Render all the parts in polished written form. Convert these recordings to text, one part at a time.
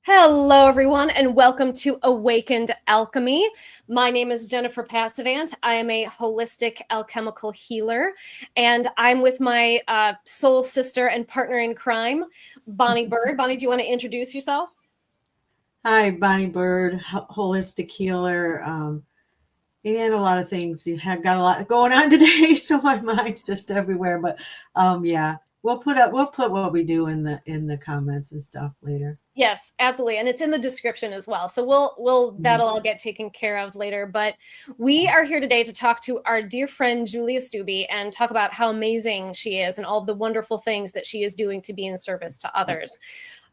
Hello, everyone, and welcome to Awakened Alchemy. My name is Jennifer Passavant. I am a holistic alchemical healer, and I'm with my soul sister and partner in crime, Bonnie Burd. Bonnie, do you want to introduce yourself? Hi, Bonnie Burd, holistic healer, and a lot of things. You have got a lot going on today, so my mind's just everywhere. But yeah, we'll put what we do in the comments and stuff later. Yes, absolutely. And it's in the description as well. So that'll all get taken care of later. But we are here today to talk to our dear friend, Julia Stubbe, and talk about how amazing she is and all the wonderful things that she is doing to be in service to others.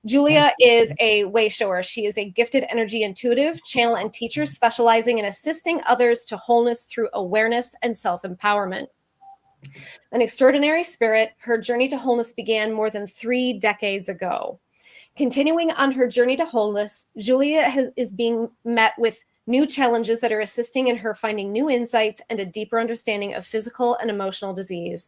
Julia is a Wayshower. She is a gifted energy intuitive, channel, and teacher specializing in assisting others to wholeness through awareness and self-empowerment. An extraordinary spirit, her journey to wholeness began more than 3 decades ago. Continuing on her journey to wholeness, Julia is being met with new challenges that are assisting in her finding new insights and a deeper understanding of physical and emotional disease.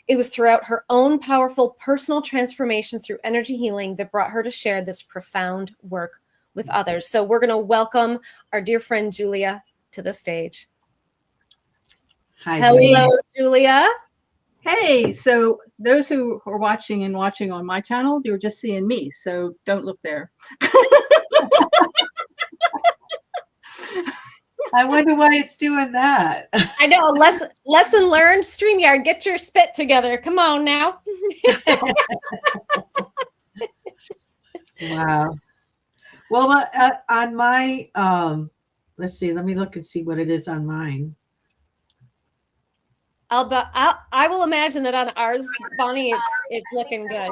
It was throughout her own powerful personal transformation through energy healing that brought her to share this profound work with others. So we're going to welcome our dear friend Julia to the stage. Hi, hello, Julia. Hey, so those who are watching on my channel, you're just seeing me, so don't look there. I wonder why it's doing that. I know, lesson learned. StreamYard, get your spit together. Come on now. Wow. Well, on my, let's see, let me look and see what it is on mine. I will imagine that on ours, Bonnie, it's looking good.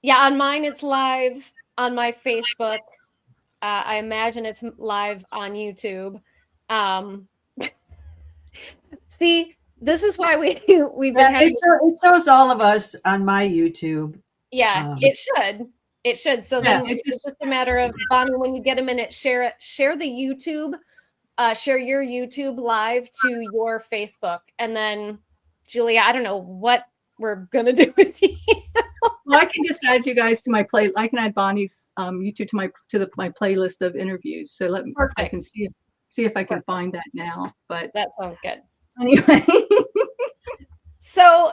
Yeah, on mine it's live on my Facebook. I imagine it's live on YouTube. See, this is why we've been having. It shows all of us on my YouTube. Yeah, it should. It should. So then it's just a matter of, Bonnie, when you get a minute, share the YouTube. Share your YouTube live to your Facebook, and then Julia, I don't know what we're gonna do with you. Well, I can just add you guys to my play. I can add Bonnie's YouTube to my playlist of interviews. So I can see if I can find that now. But that sounds good. Anyway, so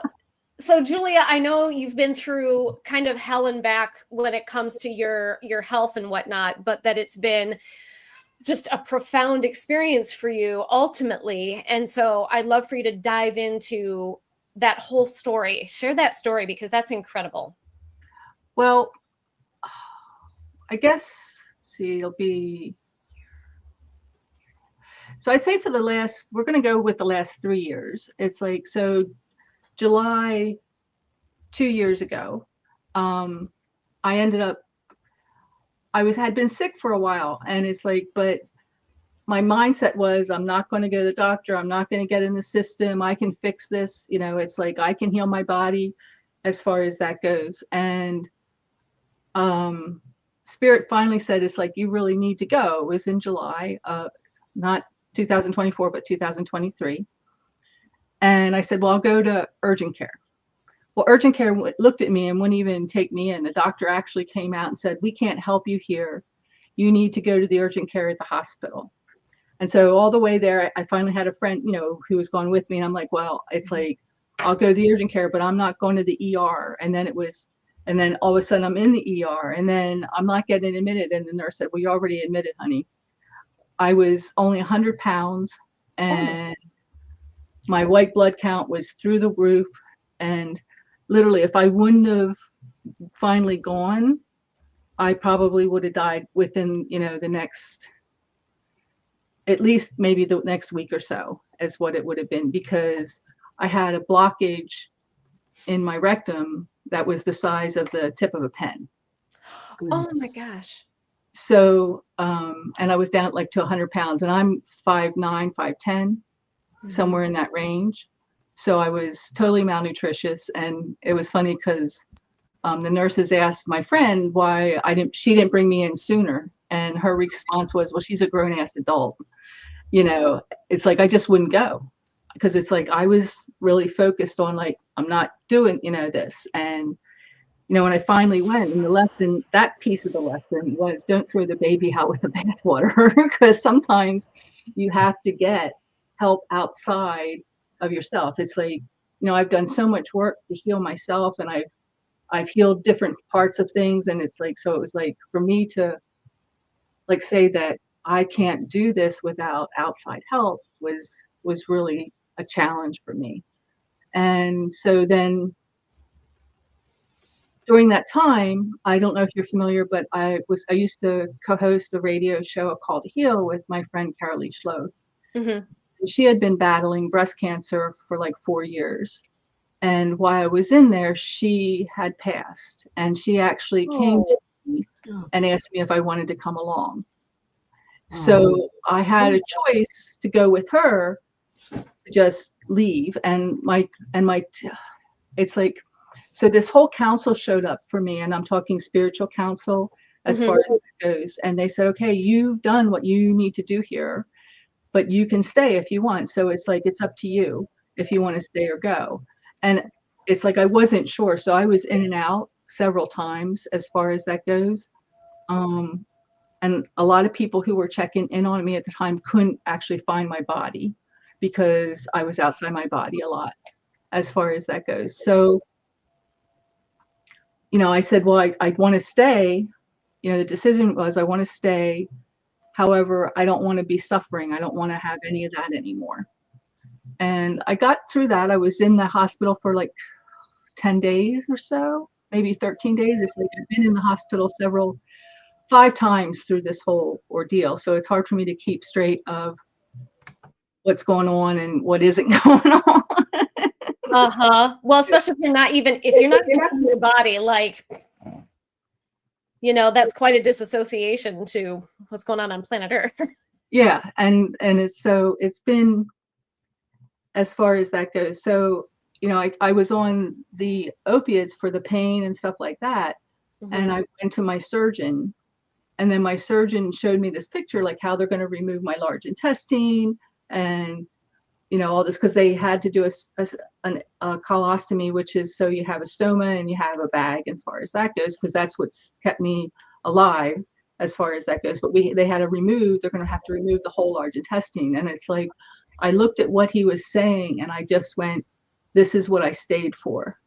Julia, I know you've been through kind of hell and back when it comes to your health and whatnot, but that it's been just a profound experience for you ultimately. And so I'd love for you to dive into that whole story. Share that story because that's incredible. Well, I guess, it'll be, so I'd say we're going to go with the last 3 years. It's like, so July 2 years ago, I had been sick for a while, and it's like, but my mindset was, I'm not going to go to the doctor. I'm not going to get in the system. I can fix this. You know, it's like, I can heal my body as far as that goes. And Spirit finally said, it's like, you really need to go. It was in July, not 2024, but 2023. And I said, well, I'll go to urgent care. Well, urgent care looked at me and wouldn't even take me in. The doctor actually came out and said, we can't help you here. You need to go to the urgent care at the hospital. And so all the way there, I finally had a friend, who was going with me. And I'm like, well, it's like, I'll go to the urgent care, but I'm not going to the ER. And then all of a sudden I'm in the ER, and then I'm not getting admitted. And the nurse said, well, you're already admitted, honey. I was only 100 pounds and my white blood count was through the roof. And literally, if I wouldn't have finally gone, I probably would have died within, the next, at least maybe the next week or so, is what it would have been, because I had a blockage in my rectum that was the size of the tip of a pen. Oh my gosh. So, and I was down like to 100 pounds, and I'm 5'9", 5'10", somewhere in that range. So I was totally malnutritious. And it was funny because the nurses asked my friend why she didn't bring me in sooner. And her response was, well, she's a grown ass adult, it's like I just wouldn't go, because it's like I was really focused on like, I'm not doing, this. And when I finally went, and the lesson, that piece of the lesson was, don't throw the baby out with the bathwater, because sometimes you have to get help outside of yourself. It's like, I've done so much work to heal myself, and I've healed different parts of things. And it's like, so it was like, for me to like say that I can't do this without outside help was really a challenge for me. And so then during that time, I don't know if you're familiar, but I used to co-host a radio show called Heal with my friend Carolee Schloth. Mm-hmm. She had been battling breast cancer for like 4 years. And while I was in there, she had passed, and she actually came to me and asked me if I wanted to come along. So I had a choice to go with her, to just leave. And it's like, so this whole council showed up for me, and I'm talking spiritual council as far as it goes. And they said, okay, you've done what you need to do here, but you can stay if you want. So it's like, it's up to you if you want to stay or go. And it's like, I wasn't sure. So I was in and out several times as far as that goes. And a lot of people who were checking in on me at the time couldn't actually find my body, because I was outside my body a lot as far as that goes. So, I said, well, I want to stay. The decision was, I want to stay. However, I don't want to be suffering. I don't want to have any of that anymore. And I got through that. I was in the hospital for like 10 days or so, maybe 13 days. It's like I've been in the hospital 5 times through this whole ordeal. So it's hard for me to keep straight of what's going on and what isn't going on. Well, especially if you're not even in your body, like, that's quite a disassociation to what's going on planet Earth. Yeah. And it's been, as far as that goes. So, I was on the opiates for the pain and stuff like that. And I went to my surgeon, and then my surgeon showed me this picture, like how they're going to remove my large intestine and, all this, because they had to do a colostomy, which is, so you have a stoma and you have a bag as far as that goes, because that's what's kept me alive as far as that goes. But they had to they're going to have to remove the whole large intestine. And it's like, I looked at what he was saying, and I just went, this is what I stayed for.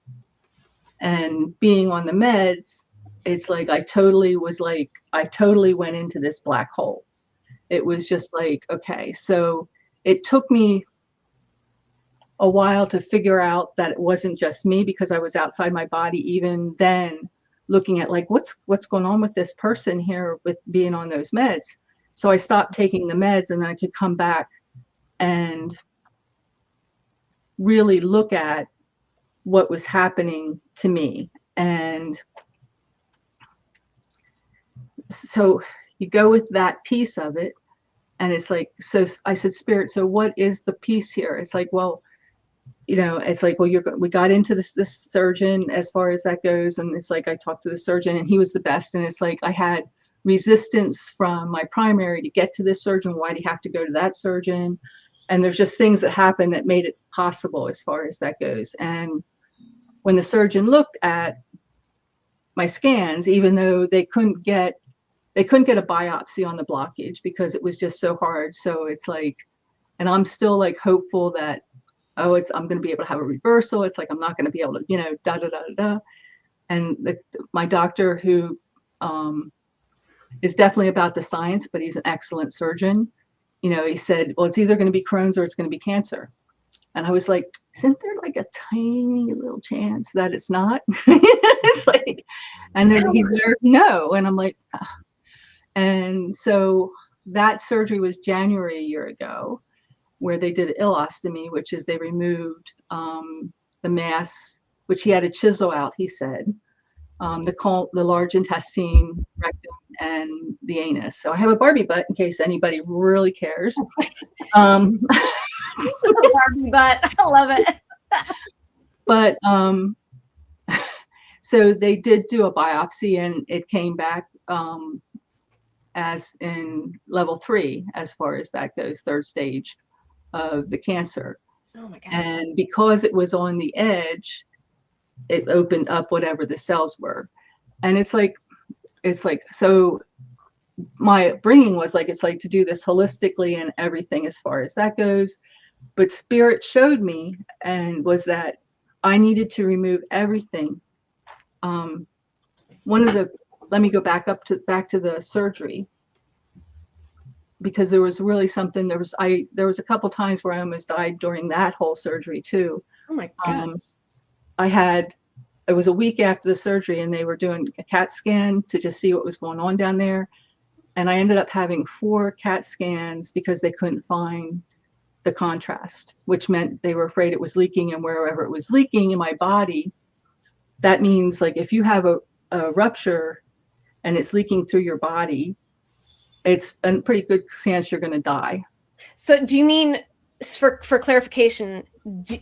And being on the meds, it's like, I totally went into this black hole. It was just like, okay. So it took me a while to figure out that it wasn't just me, because I was outside my body even then, looking at like, what's going on with this person here with being on those meds. So I stopped taking the meds, and then I could come back and really look at what was happening to me. And so you go with that piece of it, and it's like, so I said, Spirit, so what is the piece here? It's like, well, it's like, well, we got into this surgeon as far as that goes. And it's like, I talked to the surgeon, and he was the best. And it's like, I had resistance from my primary to get to this surgeon. Why do you have to go to that surgeon? And there's just things that happened that made it possible as far as that goes. And when the surgeon looked at my scans, even though they couldn't get a biopsy on the blockage because it was just so hard. So it's like, and I'm still like hopeful that, I'm going to be able to have a reversal. It's like, I'm not going to be able to, da, da, da, da, da. And my doctor, who is definitely about the science, but he's an excellent surgeon. He said, well, it's either going to be Crohn's or it's going to be cancer. And I was like, isn't there like a tiny little chance that it's not? It's like, and then he's there, no. And I'm like, ugh. And so that surgery was January a year ago, where they did ileostomy, which is they removed the mass, which he had to chisel out, he said, the large intestine, rectum, and the anus. So I have a Barbie butt in case anybody really cares. Barbie butt, I love it. But so they did do a biopsy, and it came back, as in level 3, as far as that goes, 3rd stage of the cancer. Oh my gosh. And because it was on the edge, it opened up whatever the cells were. And it's like, so my bringing was like, it's like to do this holistically and everything as far as that goes. But spirit showed me and was that I needed to remove everything. Let me go back to the surgery, because there was really something, there was a couple times where I almost died during that whole surgery too. Oh my God. It was a week after the surgery, and they were doing a CAT scan to just see what was going on down there. And I ended up having 4 CAT scans because they couldn't find the contrast, which meant they were afraid it was leaking, and wherever it was leaking in my body, that means like if you have a rupture and it's leaking through your body, it's a pretty good chance you're going to die. So do you mean, for clarification,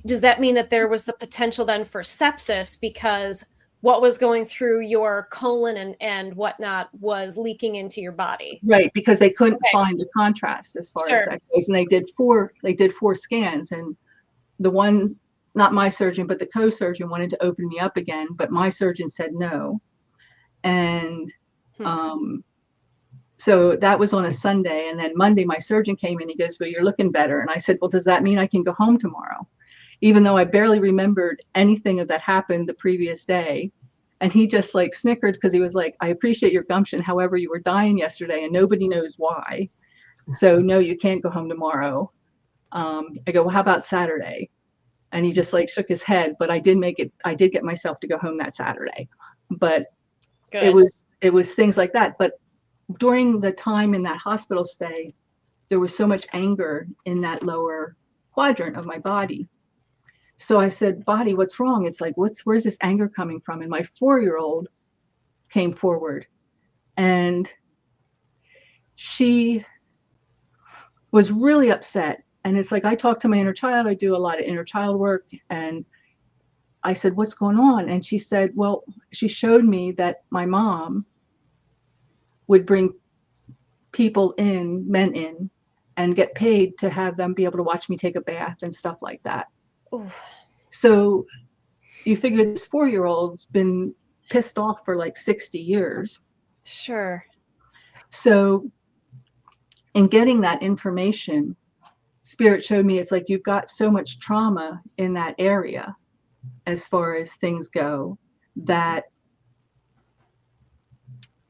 does that mean that there was the potential then for sepsis because what was going through your colon and whatnot was leaking into your body? Right, because they couldn't find the contrast as far Sure. as that goes. And they did 4 scans, and the one, not my surgeon, but the co-surgeon wanted to open me up again, but my surgeon said no. And so that was on a Sunday, and then Monday my surgeon came in. He goes, "Well, you're looking better." And I said, "Well, does that mean I can go home tomorrow?" Even though I barely remembered anything of that happened the previous day. And he just like snickered, because he was like, "I appreciate your gumption. However, you were dying yesterday and nobody knows why. So no, you can't go home tomorrow." I go, "Well, how about Saturday?" And he just like shook his head, but I did get myself to go home that Saturday. But Good. it was things like that. But during the time in that hospital stay, there was so much anger in that lower quadrant of my body. So I said, "Body, what's wrong?" It's like, where's this anger coming from? And my 4-year-old came forward, and she was really upset. And it's like, I talk to my inner child. I do a lot of inner child work. And I said, "What's going on?" And she said, well, she showed me that my mom would bring men in, and get paid to have them be able to watch me take a bath and stuff like that. Ooh. So you figure this 4-year-old's been pissed off for like 60 years. Sure. So in getting that information, Spirit showed me, it's like, you've got so much trauma in that area as far as things go, that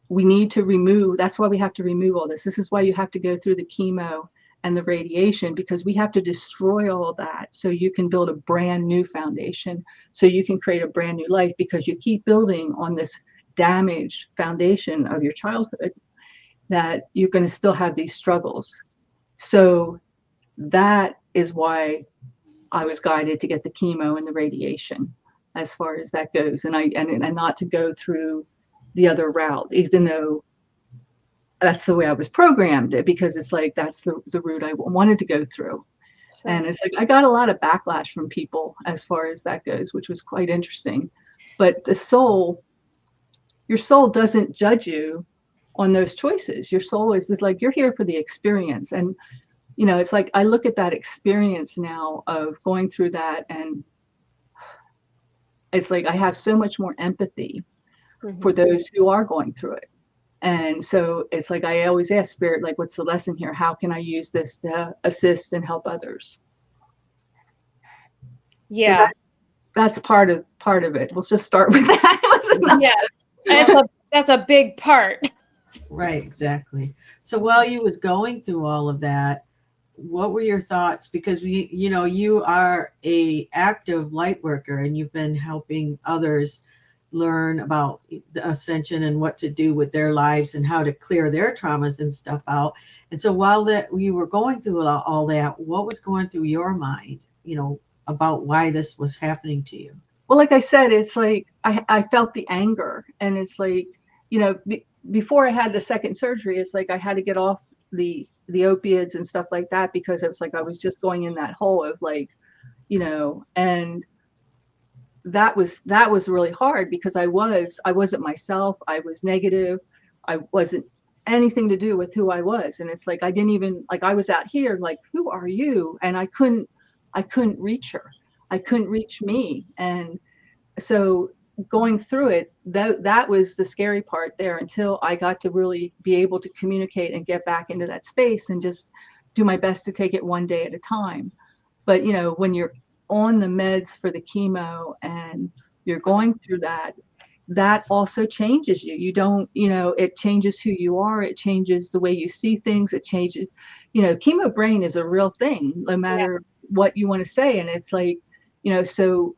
we need to remove. That's why we have to remove all this. This is why you have to go through the chemo and the radiation, because we have to destroy all that so you can build a brand new foundation, so you can create a brand new life, because you keep building on this damaged foundation of your childhood, that you're going to still have these struggles. So that is why I was guided to get the chemo and the radiation as far as that goes, and not to go through the other route, even though that's the way I was programmed, because it's like, that's the route I wanted to go through. Sure. And it's like, I got a lot of backlash from people as far as that goes, which was quite interesting. But your soul doesn't judge you on those choices. Your soul is like, you're here for the experience. And, you know, it's like, I look at that experience now of going through that, and it's like, I have so much more empathy for those who are going through it. And so it's like, I always ask Spirit, like, what's the lesson here? How can I use this to assist and help others? Yeah. So that's part of it. We'll just start with that. Yeah. That's a big part. Right, exactly. So while you was going through all of that, what were your thoughts? Because you are a active light worker, and you've been helping others learn about the ascension and what to do with their lives and how to clear their traumas and stuff out. And so while you were going through all that, what was going through your mind, about why this was happening to you? Well, like I said, it's like, I felt the anger, and it's like, before I had the second surgery, it's like I had to get off the opiates and stuff like that, because it was like I was just going in that hole of like, and that was really hard, because I wasn't myself. I was negative. I wasn't anything to do with who I was. And it's like, I didn't even, like, I was out here, like, who are you? And I couldn't reach her. I couldn't reach me. And so going through it, that was the scary part there, until I got to really be able to communicate and get back into that space and just do my best to take it one day at a time. But, you know, when you're on the meds for the chemo and you're going through that, that also changes you. You don't, you know, it changes who you are. It changes the way you see things. It changes, you know, chemo brain is a real thing, no matter what you want to say. And it's like, you know, so,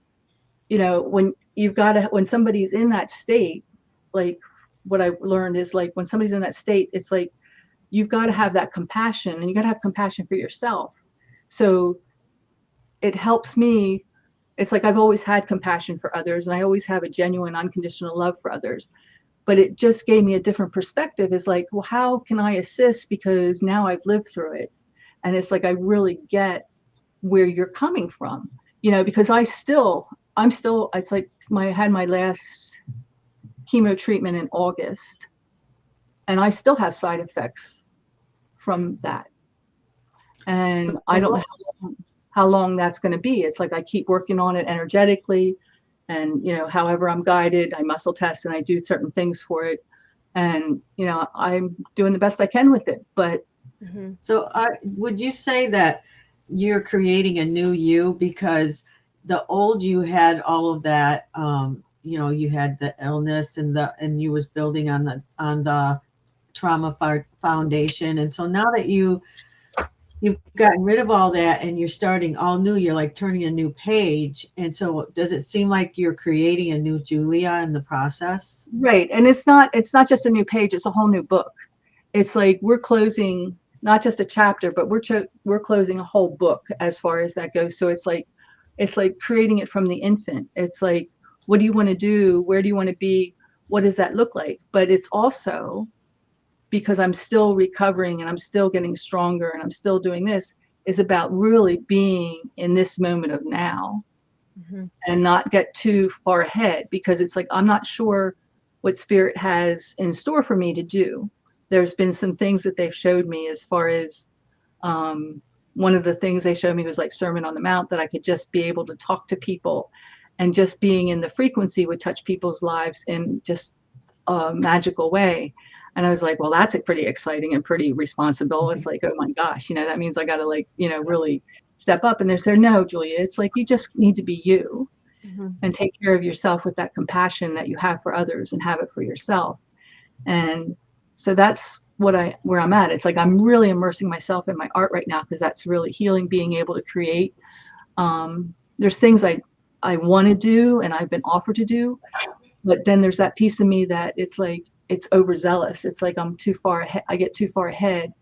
you know, when you've got to, when somebody's in that state, like what I learned is, like, when somebody's in that state, it's like, you've got to have that compassion, and you got to have compassion for yourself. So it helps me. It's like, I've always had compassion for others, and I always have a genuine unconditional love for others, but it just gave me a different perspective. Is like, well, how can I assist? Because now I've lived through it. And it's like, I really get where you're coming from, you know, because I'm still, it's like, I had my last chemo treatment in August, and I still have side effects from that. And so, I don't know how long that's going to be. It's like, I keep working on it energetically, and, you know, however I'm guided, I muscle test and I do certain things for it. And, you know, I'm doing the best I can with it. But so would you say that you're creating a new you, because the old you had all of that, you know, you had the illness and you was building on the trauma foundation. And so now that you've gotten rid of all that and you're starting all new, you're like turning a new page. And so does it seem like you're creating a new Julia in the process? Right. And it's not just a new page, it's a whole new book. It's like, we're closing not just a chapter, but we're closing a whole book as far as that goes. So it's like creating it from the infant. It's like, what do you want to do? Where do you want to be? What does that look like? But it's also, because I'm still recovering and I'm still getting stronger and I'm still doing this, is about really being in this moment of now, and not get too far ahead, because it's like, I'm not sure what spirit has in store for me to do. There's been some things that they've showed me, as far as one of the things they showed me was like Sermon on the Mount, that I could just be able to talk to people, and just being in the frequency would touch people's lives in just a magical way. And I was like, well, that's pretty exciting and pretty responsible. It's like, oh my gosh, you know, that means I got to, like, you know, really step up. And no, Julia, it's like, you just need to be you, and take care of yourself with that compassion that you have for others, and have it for yourself. And so that's where I'm at. It's like, I'm really immersing myself in my art right now, because that's really healing, being able to create. There's things I want to do and I've been offered to do, but then there's that piece of me that it's like, it's overzealous. It's like, I'm too far ahead. I get too far ahead,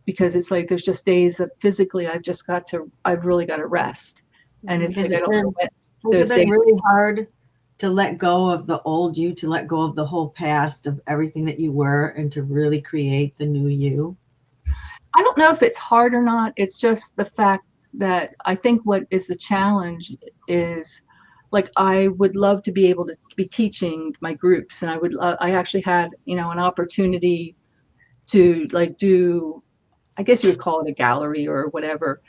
because it's like, there's just days that physically I've really got to rest. And it's like, I don't know what has it been really hard to let go of the old you, to let go of the whole past of everything that you were, and to really create the new you? I don't know if it's hard or not. It's just the fact that I think what is the challenge is, like, I would love to be able to be teaching my groups, and I actually had, you know, an opportunity to, like, do, I guess you would call it a gallery or whatever,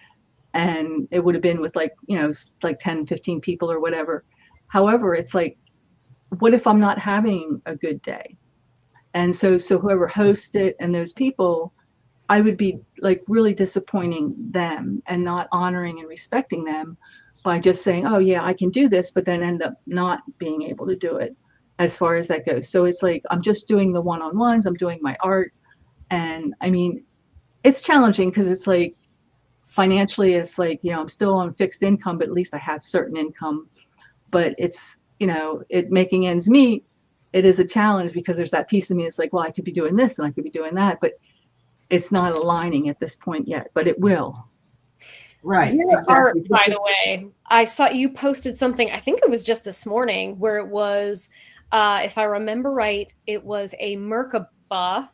and it would have been with, like, you know, like 10, 15 people or whatever. However, it's like, what if I'm not having a good day? And so whoever hosts it and those people, I would be like really disappointing them and not honoring and respecting them by just saying, oh yeah, I can do this, but then end up not being able to do it as far as that goes. So it's like, I'm just doing the one-on-ones, I'm doing my art. And I mean, it's challenging because it's like, financially, it's like, you know, I'm still on fixed income, but at least I have certain income. But it's, you know, making ends meet, it is a challenge, because there's that piece of me that's like, well, I could be doing this and I could be doing that, but it's not aligning at this point yet, but it will. Right. Your art, by the way, I saw you posted something, I think it was just this morning, where it was, if I remember right, it was a Merkaba.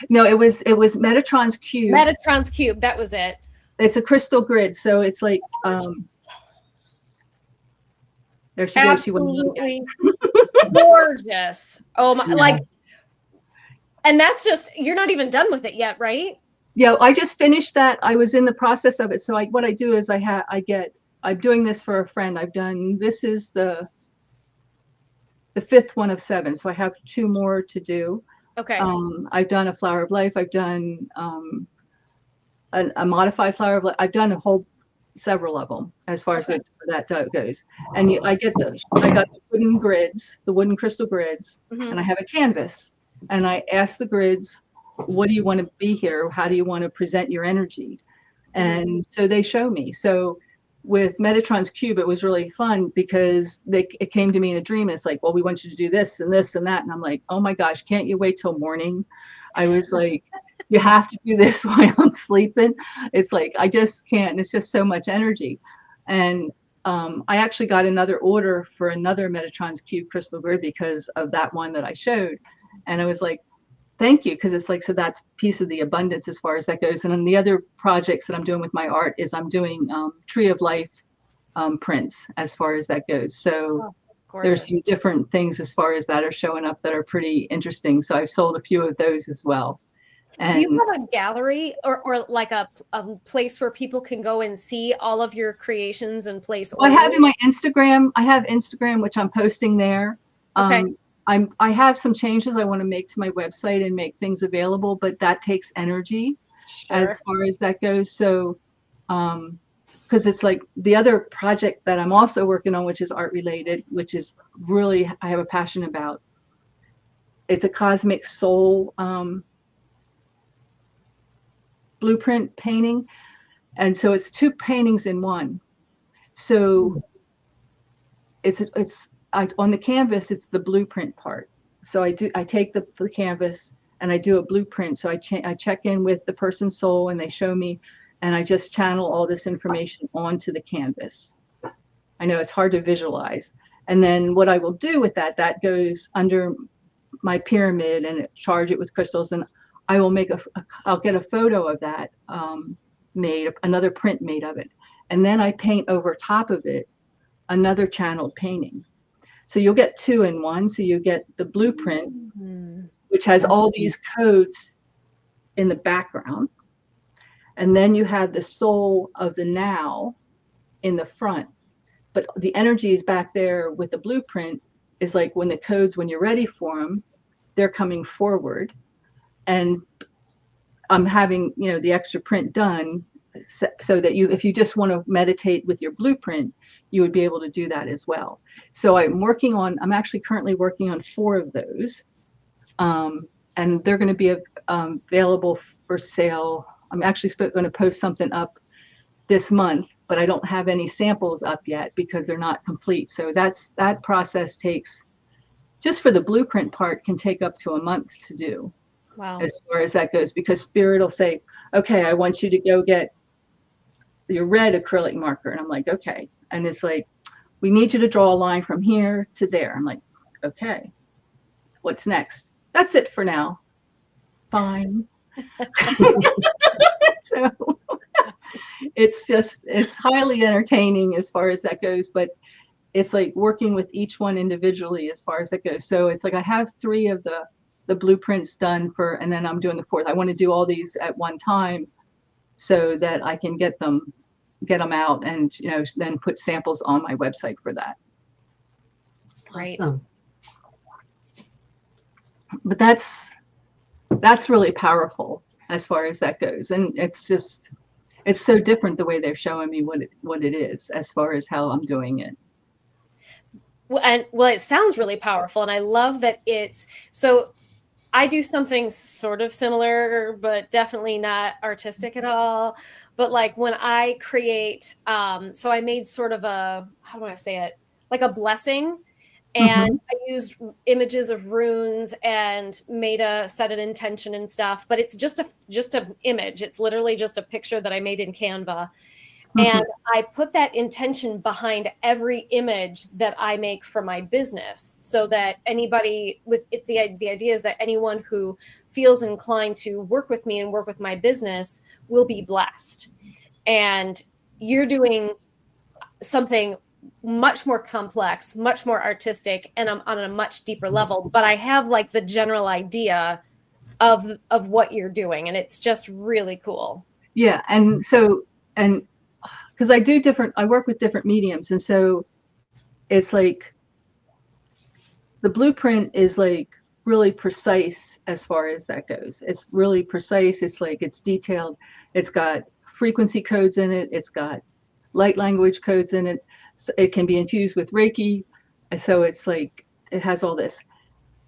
No, it was Metatron's cube. Metatron's cube, that was it. It's a crystal grid, so it's like, there she goes. Absolutely gorgeous. Oh my, yeah. like, And that's just, you're not even done with it yet, right? Yeah, I just finished that. I was in the process of it. So what I do is I'm doing this for a friend. This is the fifth one of 7. So I have 2 more to do. Okay. I've done a flower of life. I've done a modified flower of life. I've done several of them as far as that goes. And I got the wooden grids, the wooden crystal grids, and I have a canvas. And I ask the grids, what do you want to be here? How do you want to present your energy? And so they show me. So with Metatron's Cube, it was really fun because it came to me in a dream. It's like, well, we want you to do this and this and that. And I'm like, oh my gosh, can't you wait till morning? I was like, you have to do this while I'm sleeping. It's like, I just can't. It's just so much energy. And I actually got another order for another Metatron's Cube crystal grid because of that one that I showed. And I was like, thank you, because it's like, so that's piece of the abundance as far as that goes. And then the other projects that I'm doing with my art is I'm doing Tree of Life prints as far as that goes. So there's some different things as far as that are showing up that are pretty interesting. So I've sold a few of those as well. And do you have a gallery or like a place where people can go and see all of your creations and place orders? I have in my Instagram. I have Instagram, which I'm posting there. Okay. I have some changes I want to make to my website and make things available, but that takes energy as far as that goes. So, because it's like the other project that I'm also working on, which is art related, which is really, I have a passion about. It's a cosmic soul blueprint painting. And so it's 2 paintings in one. So on the canvas, it's the blueprint part. So I take the canvas and I do a blueprint. So I check in with the person's soul and they show me, and I just channel all this information onto the canvas. I know it's hard to visualize. And then what I will do with that goes under my pyramid and charge it with crystals. And I will I'll get a photo of that another print made of it. And then I paint over top of it another channeled painting. So you'll get 2 in one. So you get the blueprint, which has all these codes in the background. And then you have the soul of the now in the front. But the energy is back there with the blueprint is like when the codes, when you're ready for them, they're coming forward. And I'm having, the extra print done so that if you just want to meditate with your blueprint, you would be able to do that as well. So I'm actually currently working on 4 of those. And they're going to be available for sale. I'm actually going to post something up this month, but I don't have any samples up yet because they're not complete. So that process takes, just for the blueprint part, can take up to a month to do. Wow. As far as that goes, because Spirit will say, okay, I want you to go get your red acrylic marker. And I'm like, okay. And it's like, we need you to draw a line from here to there. I'm like, okay, what's next? That's it for now. Fine. So it's highly entertaining as far as that goes, but it's like working with each one individually as far as that goes. So it's like I have 3 of the blueprints done and then I'm doing the 4th. I want to do all these at one time so that I can get them out and then put samples on my website for that. Great. Awesome. But that's really powerful as far as that goes, and it's so different the way they're showing me what it is as far as how I'm doing it. Well, it sounds really powerful, and I love that so I do something sort of similar, but definitely not artistic at all. But like when I create, so I made sort of how do I say it? Like a blessing. And I used images of runes and set an intention and stuff, but it's just a image. It's literally just a picture that I made in Canva. And I put that intention behind every image that I make for my business, so that anybody the idea is that anyone who feels inclined to work with me and work with my business will be blessed. And you're doing something much more complex, much more artistic, and I'm on a much deeper level, but I have like the general idea of what you're doing, and it's just really cool. Yeah, and because I work with different mediums, and so it's like the blueprint is like really precise as far as that goes. It's really precise. It's like it's detailed. It's got frequency codes in it. It's got light language codes in it. So it can be infused with Reiki. So it's like it has all this.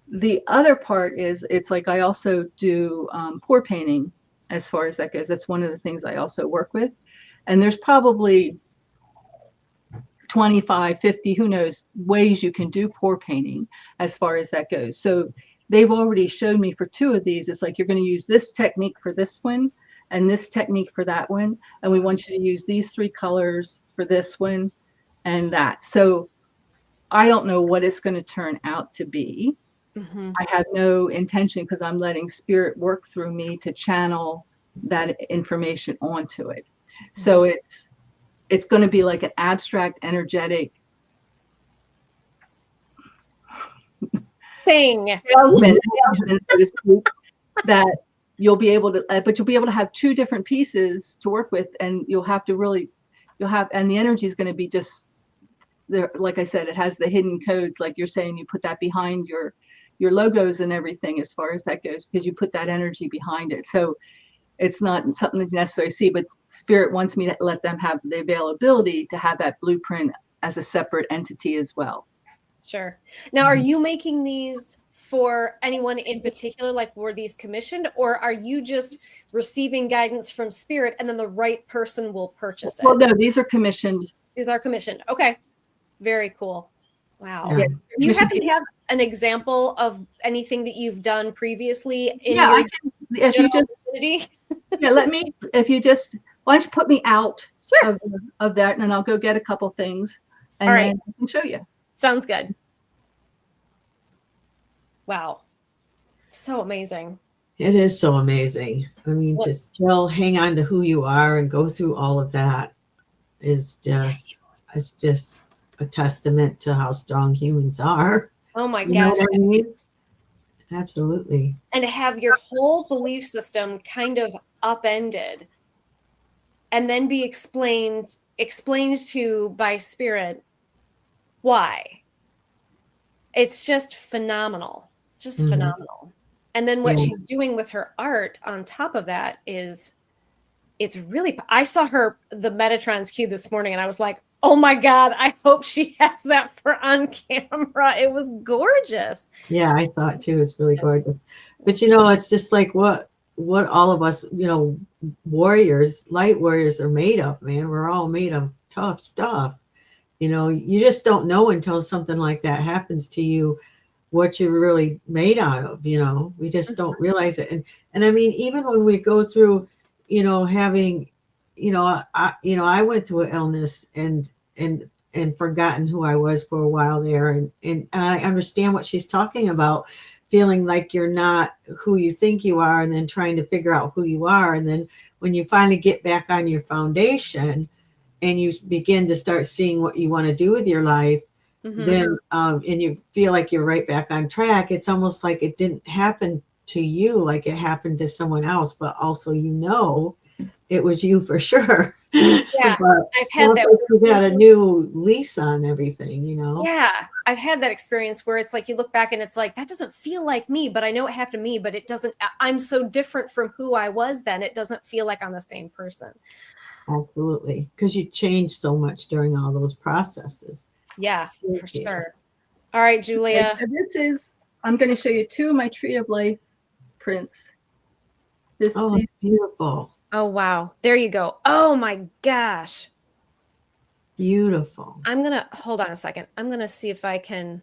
The other part is it's like I also do pour painting as far as that goes. That's one of the things I also work with. And there's probably 25, 50, who knows, ways you can do pour painting as far as that goes. So they've already showed me for 2 of these. It's like you're going to use this technique for this one and this technique for that one. And we want you to use these 3 colors for this one and that. So I don't know what it's going to turn out to be. Mm-hmm. I have no intention because I'm letting spirit work through me to channel that information onto it. So it's going to be like an abstract, energetic thing, salesman, so to speak, that you'll be able to, but you'll be able to have 2 different pieces to work with, and you'll have, and the energy is going to be just there. Like I said, it has the hidden codes, like you're saying, you put that behind your logos and everything as far as that goes, because you put that energy behind it. So it's not something that you necessarily see, but spirit wants me to let them have the availability to have that blueprint as a separate entity as well. Sure. Now, are you making these for anyone in particular? Like, were these commissioned, or are you just receiving guidance from spirit and then the right person will purchase it? Well, no, these are commissioned. These are commissioned. Okay. Very cool. Wow. Yeah. Do you happen to have an example of anything that you've done previously in Yeah, your I can, if you just vicinity? yeah, why don't you put me out Sure. of that, and then I'll go get a couple things, and All right. then I can show you. Sounds good. Wow. So amazing. It is so amazing. I mean, to still hang on to who you are and go through all of that is just, it's just a testament to how strong humans are. Oh my You know gosh. what I mean? Absolutely. And have your whole belief system kind of upended and then be explained to by spirit why. It's just phenomenal. Just phenomenal. And then what she's doing with her art on top of that is, it's really, I saw the Metatron's cube this morning and I was like, oh my God, I hope she has that for on camera. It was gorgeous. Yeah, I thought too. It's really gorgeous. But you know, it's just like what all of us, you know, light warriors are made of, man. We're all made of tough stuff. You know, you just don't know until something like that happens to you what you're really made out of, you know. We just don't realize it. And I mean, even when we go through, you know, having, you know, I went through an illness and forgotten who I was for a while there. And I understand what she's talking about, feeling like you're not who you think you are, and then trying to figure out who you are. And then when you finally get back on your foundation and you begin to start seeing what you want to do with your life, then and you feel like you're right back on track. It's almost like it didn't happen to you, like it happened to someone else, but also, you know, it was you for sure. Yeah, I've had that. You got a new lease on everything, you know? Yeah, I've had that experience where it's like you look back and it's like, that doesn't feel like me, but I know it happened to me, but it doesn't, I'm so different from who I was then. It doesn't feel like I'm the same person. Absolutely. Because you changed so much during all those processes. Yeah, for sure. All right, Julia. Okay, so I'm going to show you 2 of my Tree of Life prints. It's beautiful. Oh, wow. There you go. Oh my gosh. Beautiful. I'm going to, hold on a second. I'm going to see if I can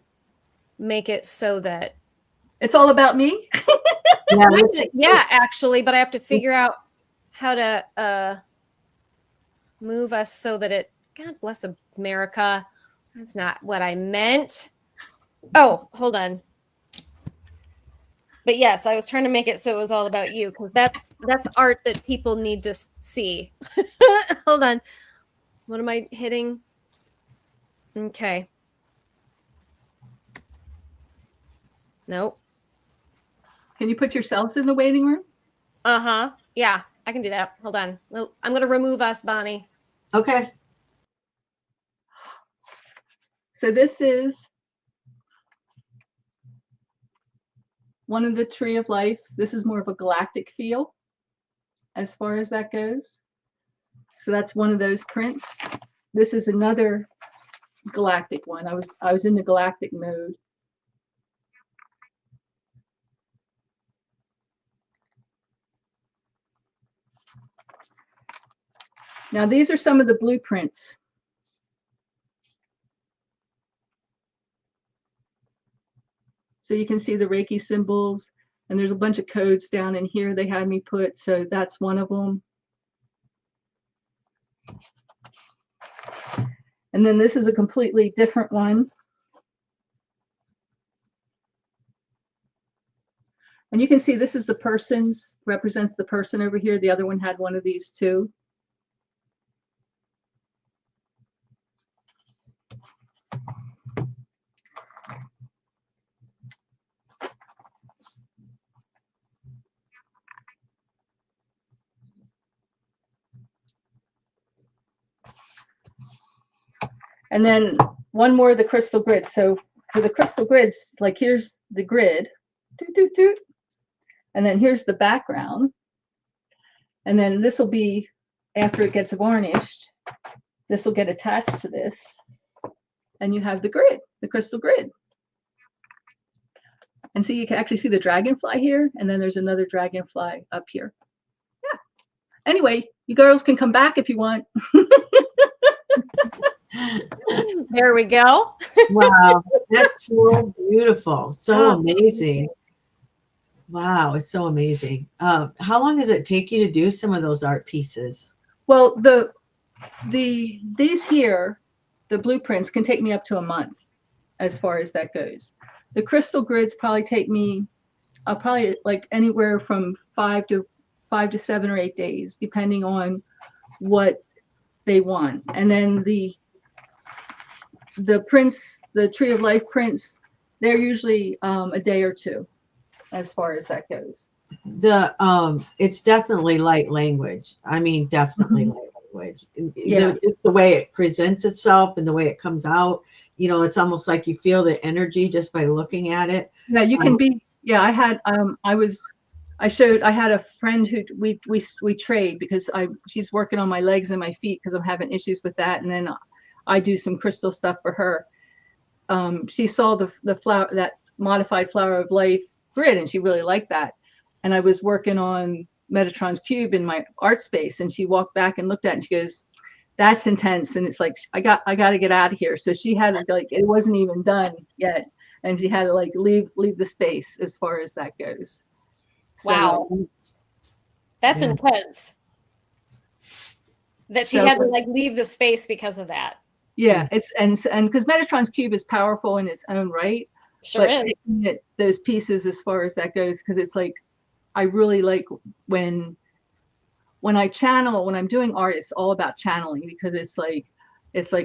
make it so that. It's all about me? Yeah, actually, but I have to figure out how to move us so that it, God bless America. That's not what I meant. Oh, hold on. But yes, I was trying to make it so it was all about you, because that's art that people need to see. Hold on. What am I hitting? Okay. Nope. Can you put yourselves in the waiting room? Uh-huh. Yeah, I can do that. Hold on. I'm going to remove us, Bonnie. Okay. So this is one of the Tree of Life. This is more of a galactic feel as far as that goes. So that's one of those prints. This is another galactic one. I was in the galactic mode. Now these are some of the blueprints. So you can see the Reiki symbols, and there's a bunch of codes down in here they had me put. So that's one of them. And then this is a completely different one. And you can see this is the person's, represents the person over here. The other one had one of these too. And then one more of the crystal grids. So for the crystal grids, like here's the grid, doot, doot, doot. And then here's the background. And then this will be, after it gets varnished, this will get attached to this. And you have the grid, the crystal grid. And so you can actually see the dragonfly here. And then there's another dragonfly up here. Yeah. Anyway, you girls can come back if you want. There we go. Wow, that's so beautiful, so amazing. Wow, it's so amazing. How long does it take you to do some of those art pieces? Well, these here, the blueprints can take me up to a month as far as that goes. The crystal grids probably take me, probably like anywhere from 5 to 7 or 8 days, depending on what they want. And then the prints, the Tree of Life prints, they're usually a day or two as far as that goes. It's definitely light language. I mean, definitely light language. Yeah. It's the way it presents itself and the way it comes out. You know, it's almost like you feel the energy just by looking at it. Yeah, you can be. Yeah, I had. I had a friend who we trade because she's working on my legs and my feet because I'm having issues with that, and then I do some crystal stuff for her. She saw the flower, that modified flower of life grid, and she really liked that. And I was working on Metatron's cube in my art space, and she walked back and looked at it, and she goes, "That's intense." And it's like, I got to get out of here. So she had to, like, it wasn't even done yet, and she had to like leave the space as far as that goes. So, wow, that's intense. That she had to like leave the space because of that. Yeah, it's and because Metatron's cube is powerful in its own right. Sure but is. taking those pieces as far as that goes, because it's like, I really like when I channel, when I'm doing art, it's all about channeling, because it's like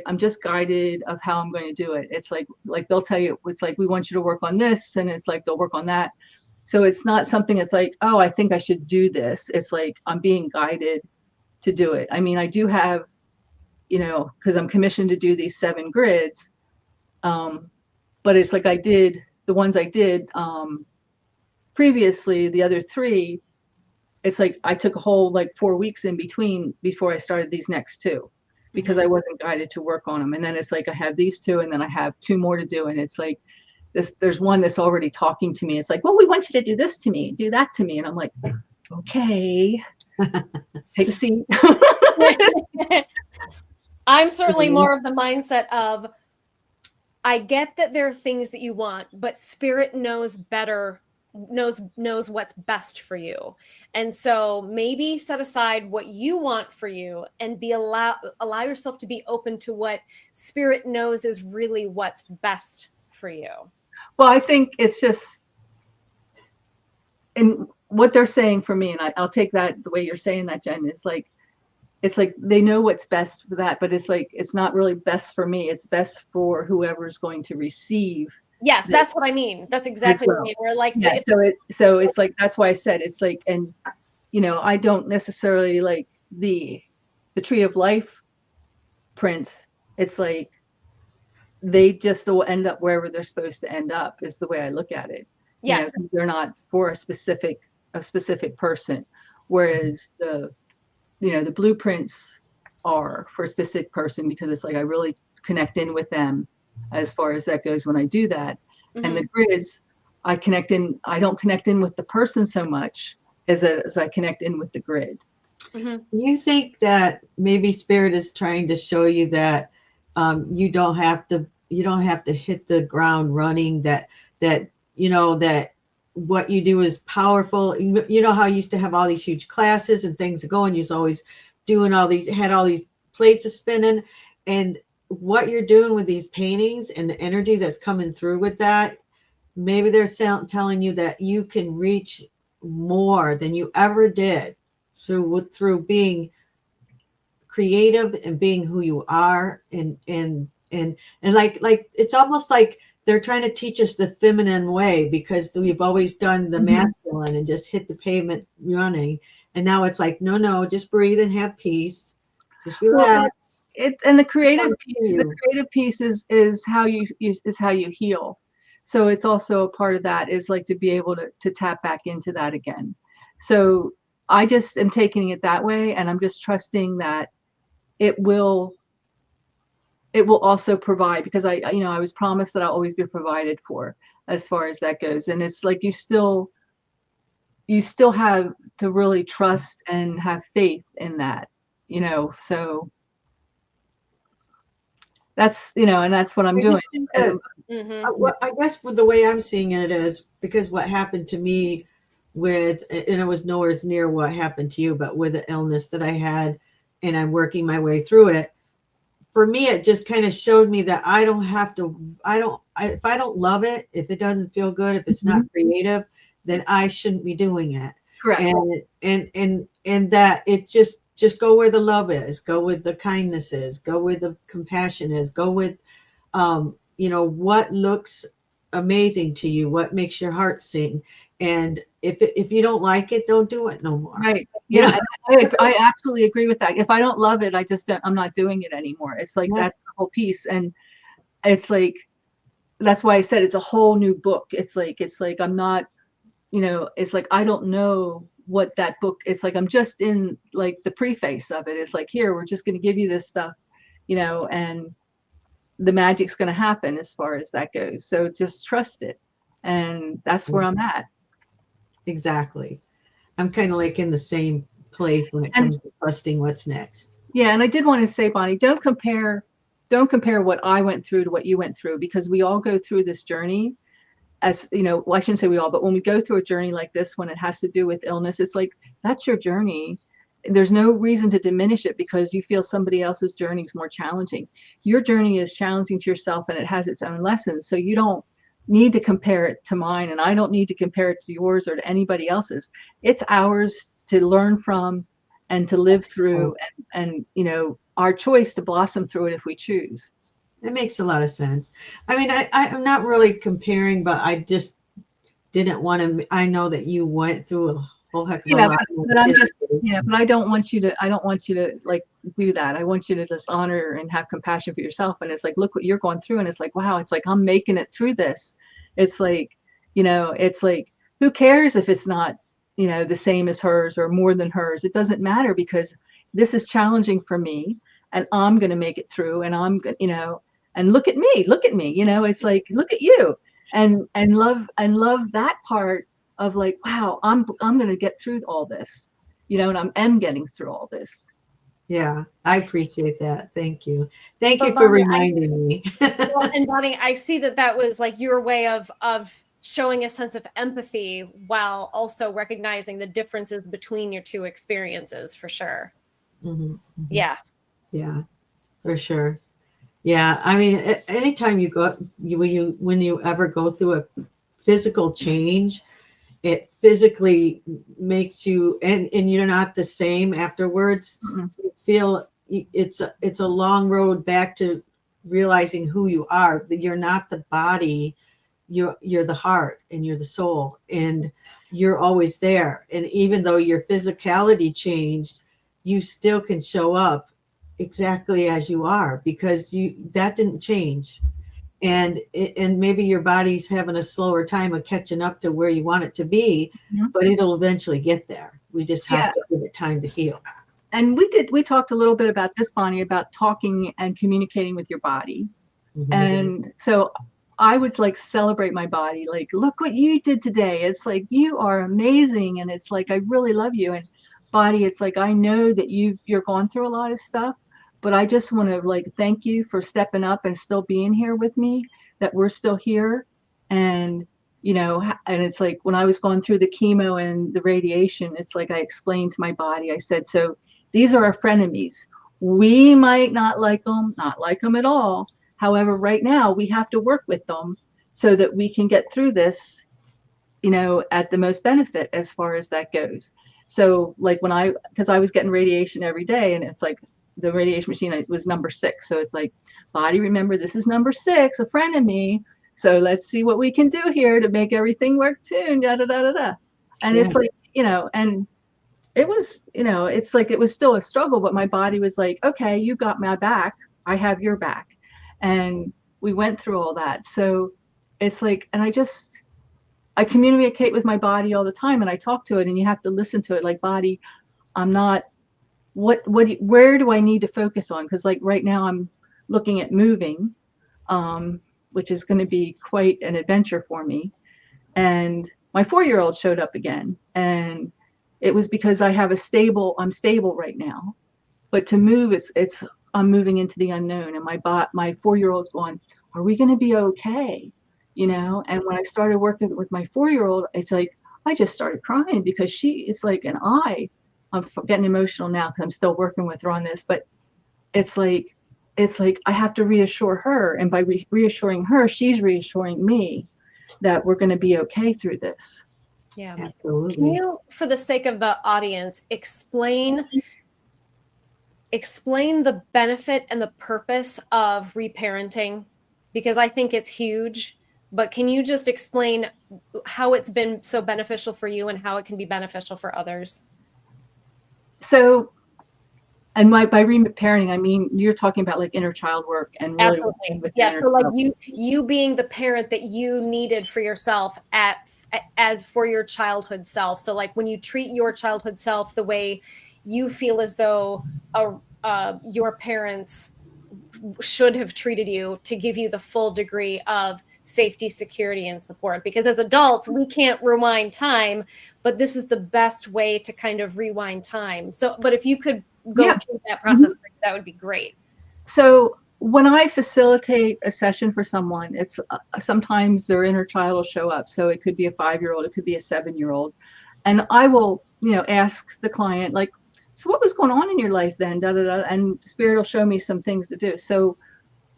I'm just guided of how I'm going to do it. It's like they'll tell you, it's like, we want you to work on this, and it's like they'll work on that. So it's not something that's like, oh, I think I should do this. It's like I'm being guided to do it. I mean, I do have, you know, because I'm commissioned to do these 7 grids. But it's like I did the ones I did previously, the other 3, it's like I took a whole like 4 weeks in between before I started these next 2, because I wasn't guided to work on them. And then it's like I have these 2, and then I have 2 more to do. And it's like there's one that's already talking to me. It's like, well, we want you to do this to me, do that to me. And I'm like, okay, take a seat. I'm certainly more of the mindset of, I get that there are things that you want, but spirit knows better, knows what's best for you. And so maybe set aside what you want for you and allow yourself to be open to what spirit knows is really what's best for you. Well, I think it's just, and what they're saying for me, and I'll take that the way you're saying that, Jen, it's like they know what's best for that, but it's like, it's not really best for me. It's best for whoever's going to receive Yes, that's what I mean. That's exactly what I mean. We're like, yeah. So it's like, that's why I said it's like, and you know, I don't necessarily like the tree of life prints. It's like they just will end up wherever they're supposed to end up, is the way I look at it. yes, You know, they're not for a specific person, whereas the blueprints are for a specific person, because it's like I really connect in with them as far as that goes when I do that. And the grids, I don't connect in with the person so much as I connect in with the grid. You think that maybe Spirit is trying to show you that you don't have to hit the ground running, that you know that what you do is powerful. You know how you used to have all these huge classes and things to go, and you're always doing had all these plates spinning, and what you're doing with these paintings and the energy that's coming through with that, maybe they're telling you that you can reach more than you ever did through being creative and being who you are, and like it's almost like they're trying to teach us the feminine way, because we've always done the masculine and just hit the pavement running, and now it's like no, just breathe and have peace, just relax. And the creative piece is how you heal. So it's also a part of that, is like to be able to tap back into that again. So I just am taking it that way, and I'm just trusting that it will also provide, because I was promised that I'll always be provided for as far as that goes. And it's like you still have to really trust and have faith in that, so that's, and that's what I'm doing. I guess with the way I'm seeing it is because what happened to me and it was nowhere near what happened to you, but with the illness that I had, and I'm working my way through it. For me, it just kind of showed me that I don't have to, if I don't love it, if it doesn't feel good, if it's not creative, then I shouldn't be doing it. Correct. And that it just go where the love is, go with the kindness is, go where the compassion is, go with, what looks amazing to you, what makes your heart sing. And if you don't like it, don't do it no more. Right. Yeah. I absolutely agree with that. If I don't love it, I'm not doing it anymore. It's like, that's the whole piece. And it's like, that's why I said it's a whole new book. It's like, I'm not, it's like, I don't know what that book, it's like, I'm just in like the preface of it. It's like, here, we're just going to give you this stuff, and the magic's going to happen as far as that goes. So just trust it. And that's where I'm at. Exactly. I'm kind of like in the same place when it comes to trusting what's next. Yeah. And I did want to say, Bonnie, don't compare what I went through to what you went through, because we all go through this journey as, well, I shouldn't say we all, but when we go through a journey like this, when it has to do with illness, it's like, that's your journey. There's no reason to diminish it because you feel somebody else's journey is more challenging. Your journey is challenging to yourself, and it has its own lessons. So you don't need to compare it to mine, and I don't need to compare it to yours or to anybody else's. It's ours to learn from and to live through, and our choice to blossom through it if we choose. It makes a lot of sense. I mean, I'm not really comparing, but I just didn't want to. I know that you went through a whole heck of a lot. But I don't want you to like do that. I want you to just honor and have compassion for yourself. And it's like, look what you're going through. And it's like, wow, it's like, I'm making it through this. It's like, it's like, who cares if it's not, the same as hers or more than hers? It doesn't matter, because this is challenging for me, and I'm going to make it through. And I'm going, and look at me, it's like, look at you, and love that part of like, wow, I'm going to get through all this, and I'm getting through all this. Yeah, I appreciate that. Thank you. Thank you for reminding me. Well, and Bonnie, I see that was like your way of showing a sense of empathy while also recognizing the differences between your two experiences, for sure. Mm-hmm. Yeah. Yeah, for sure. Yeah, I mean, anytime when you ever go through a physical change, it physically makes you, and you're not the same afterwards. Mm-hmm. You feel it's a long road back to realizing who you are. That you're not the body you're the heart and you're the soul, and you're always there. And even though your physicality changed, you still can show up exactly as you are, because that didn't change. And maybe your body's having a slower time of catching up to where you want it to be, but it'll eventually get there. We just have to give it time to heal. And we talked a little bit about this, Bonnie, about talking and communicating with your body. And so I would like celebrate my body, like, look what you did today. It's like, you are amazing. And it's like, I really love you. And body, it's like, I know that you're gone through a lot of stuff, but I just want to like thank you for stepping up and still being here with me, that we're still here. And and it's like, when I was going through the chemo and the radiation, it's like I explained to my body, I said, so these are our frenemies. We might not like them at all. However, right now we have to work with them so that we can get through this, at the most benefit as far as that goes. So like because I was getting radiation every day, and it's like the radiation machine was number 6. So it's like, body, remember, this is number 6, a frenemy. So let's see what we can do here to make everything work too. And da da da da da. And it's like, and it was, it's like, it was still a struggle, but my body was like, okay, you got my back. I have your back. And we went through all that. So it's like, and I communicate with my body all the time, and I talk to it, and you have to listen to it. Like, body, I'm not, where do I need to focus on? Because like right now I'm looking at moving, which is going to be quite an adventure for me. And my 4-year-old showed up again, and it was because I'm stable right now, but to move, I'm moving into the unknown. And my 4-year-old's going, are we going to be okay? And when I started working with my 4-year-old, it's like, I just started crying, because she is like, I'm getting emotional now because I'm still working with her on this, but it's like I have to reassure her. And by reassuring her, she's reassuring me that we're going to be okay through this. Yeah, absolutely. Can you, for the sake of the audience, explain the benefit and the purpose of reparenting? Because I think it's huge, but can you just explain how it's been so beneficial for you and how it can be beneficial for others? So, and by reparenting, I mean, you're talking about like inner child work and really. Absolutely. Yeah. So like you being the parent that you needed for yourself as for your childhood self. So like when you treat your childhood self the way you feel as though your parents should have treated you, to give you the full degree of safety, security, and support. Because as adults, we can't rewind time, but this is the best way to kind of rewind time. So, but if you could go through that process, that would be great. So when I facilitate a session for someone, it's sometimes their inner child will show up. So it could be a 5-year-old, it could be a 7-year-old. And I will, ask the client, like, so what was going on in your life then? Da, da, da, and Spirit will show me some things to do. So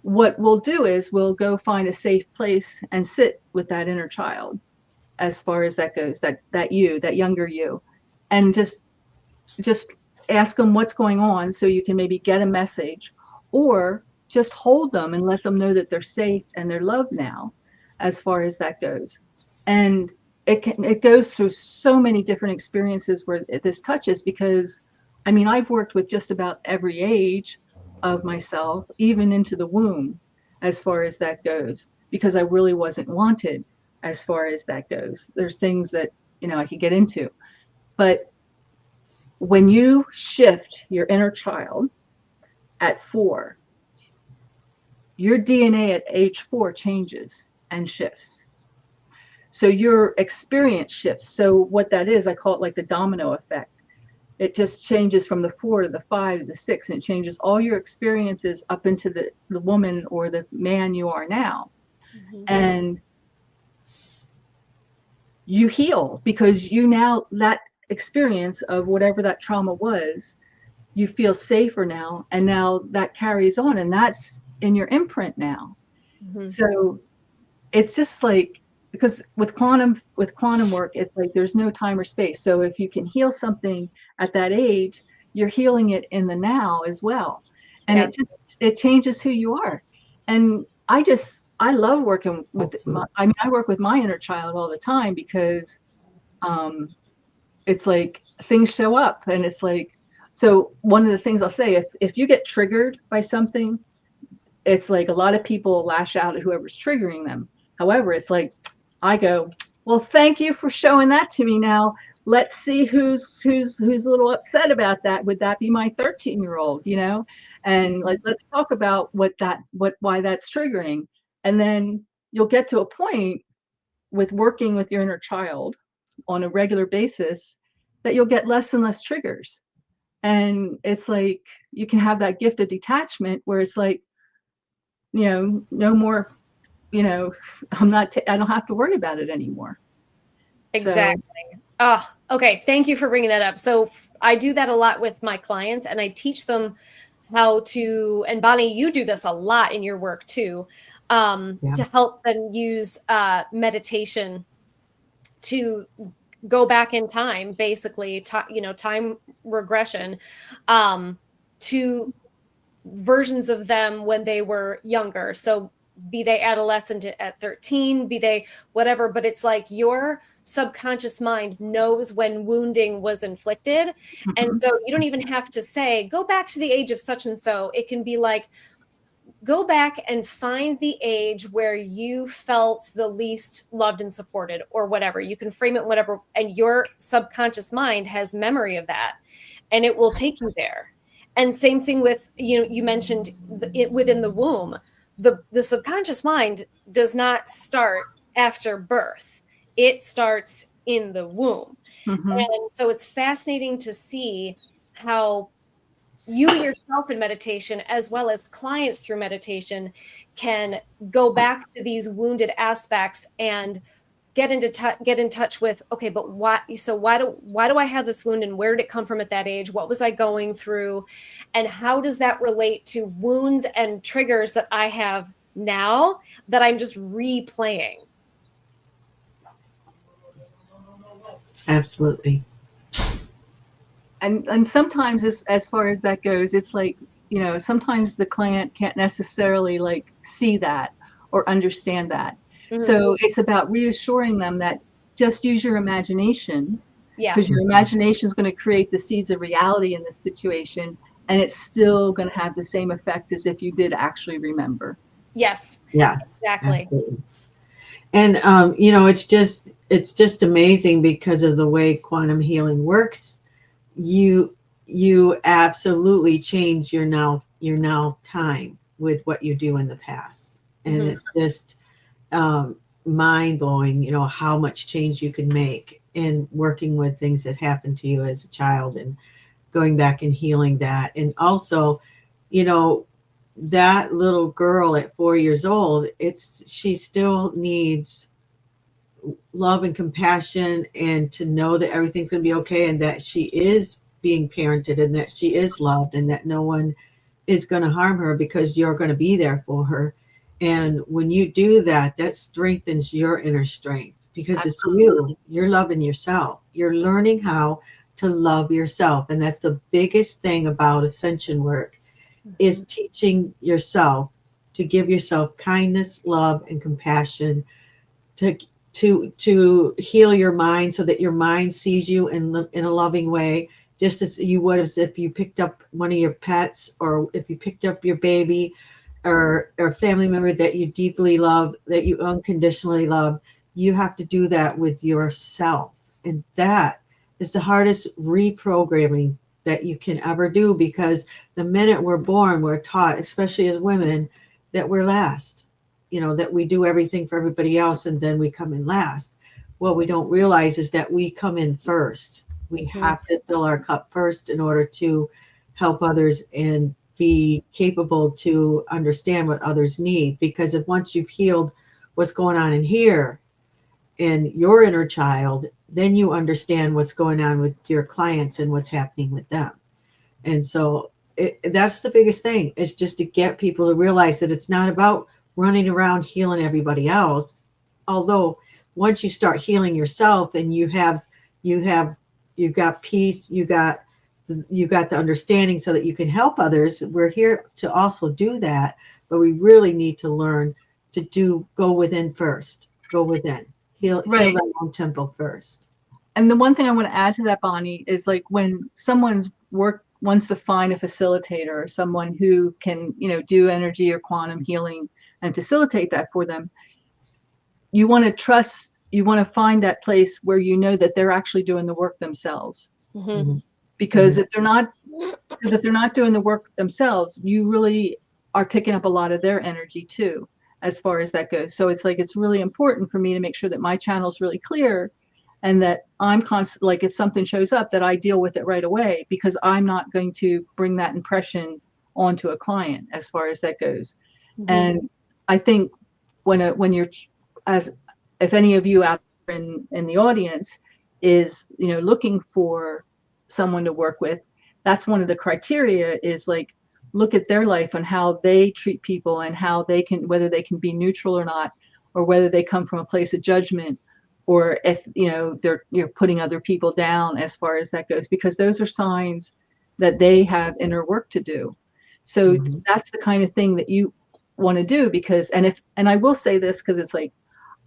what we'll do is we'll go find a safe place and sit with that inner child, as far as that goes, that younger you, and just ask them what's going on, so you can maybe get a message, or just hold them and let them know that they're safe and they're loved now, as far as that goes. And it goes through so many different experiences where this touches, because I mean, I've worked with just about every age of myself, even into the womb, as far as that goes, because I really wasn't wanted, as far as that goes. There's things that, I could get into, but when you shift your inner child at 4, your DNA at age 4 changes and shifts. So your experience shifts. So what that is, I call it like the domino effect. It just changes from the 4 to the 5 to the 6, and it changes all your experiences up into the woman or the man you are now. Mm-hmm. And you heal, because you now, that experience of whatever that trauma was, you feel safer now, and now that carries on, and that's in your imprint now. Mm-hmm. So it's just like, because with quantum work, it's like there's no time or space. So if you can heal something at that age, you're healing it in the now as well. And it changes who you are. And I just I love working with Absolutely. I work with my inner child all the time because it's like things show up, and it's like, so one of the things I'll say, if you get triggered by something, it's like a lot of people lash out at whoever's triggering them. However, it's like I go, well, thank you for showing that to me. Now let's see who's a little upset about that. Would that be my 13-year-old, you know? And like, let's talk about why that's triggering. And then you'll get to a point with working with your inner child on a regular basis that you'll get less and less triggers. And it's like you can have that gift of detachment where it's like, no more, I don't have to worry about it anymore. Exactly. Oh, okay. Thank you for bringing that up. So I do that a lot with my clients, and I teach them how to, and Bonnie, you do this a lot in your work too, to help them use meditation to go back in time, basically, time regression, to versions of them when they were younger. So be they adolescent at 13, be they whatever, but it's like your subconscious mind knows when wounding was inflicted. Mm-hmm. And so you don't even have to say, go back to the age of such and so. It can be like, go back and find the age where you felt the least loved and supported, or whatever. You can frame it whatever, and your subconscious mind has memory of that, and it will take you there. And same thing with, you mentioned it within the womb. The subconscious mind does not start after birth. It starts in the womb. Mm-hmm. And so it's fascinating to see how you yourself in meditation, as well as clients through meditation, can go back to these wounded aspects and get in touch with, okay, but why do I have this wound, and where did it come from at that age? What was I going through? And how does that relate to wounds and triggers that I have now that I'm just replaying? Absolutely. And sometimes, as far as that goes, it's like, sometimes the client can't necessarily like see that or understand that. Mm-hmm. So it's about reassuring them that just use your imagination, because your imagination is going to create the seeds of reality in this situation, and it's still going to have the same effect as if you did actually remember. Yes. Yes. Exactly. Absolutely. And it's just amazing because of the way quantum healing works. You absolutely change your now time with what you do in the past, and mm-hmm. It's just mind blowing, how much change you can make in working with things that happened to you as a child and going back and healing that. And also, that little girl at 4 years old, she still needs love and compassion, and to know that everything's going to be okay, and that she is being parented, and that she is loved, and that no one is going to harm her, because you're going to be there for her. And when you do that, that strengthens your inner strength, because Absolutely. You're loving yourself. You're learning how to love yourself. And that's the biggest thing about ascension work, mm-hmm. is teaching yourself to give yourself kindness, love, and compassion, to heal your mind, so that your mind sees you in a loving way, just as you would as if you picked up one of your pets, or if you picked up your baby, or a family member that you deeply love, that you unconditionally love. You have to do that with yourself. And that is the hardest reprogramming that you can ever do, because the minute we're born, we're taught, especially as women, that we're last. That we do everything for everybody else, and then we come in last. What we don't realize is that we come in first. We have to fill our cup first in order to help others and be capable to understand what others need. Because if once you've healed what's going on in here in your inner child, then you understand what's going on with your clients and what's happening with them. And so that's the biggest thing, is just to get people to realize that it's not about running around healing everybody else. Although once you start healing yourself, and you've got peace, you got the understanding, so that you can help others. We're here to also do that, but we really need to learn to go within first. Go within. Heal that own temple first. And the one thing I want to add to that, Bonnie, is like when someone's wants to find a facilitator or someone who can, do energy or quantum healing and facilitate that for them, you want to find that place where you know that they're actually doing the work themselves. Mm-hmm. Because if they're not doing the work themselves, you really are picking up a lot of their energy too, as far as that goes. So it's really important for me to make sure that my channel is really clear, and that I'm constantly, like, if something shows up, that I deal with it right away, because I'm not going to bring that impression onto a client as far as that goes. Mm-hmm. And I think when you're, if any of you out there in the audience is, looking for someone to work with, that's one of the criteria, is like, look at their life and how they treat people, and how whether they can be neutral or not, or whether they come from a place of judgment, or if they're putting other people down as far as that goes, because those are signs that they have inner work to do. So that's the kind of thing that you want to do, because and I will say this, because it's like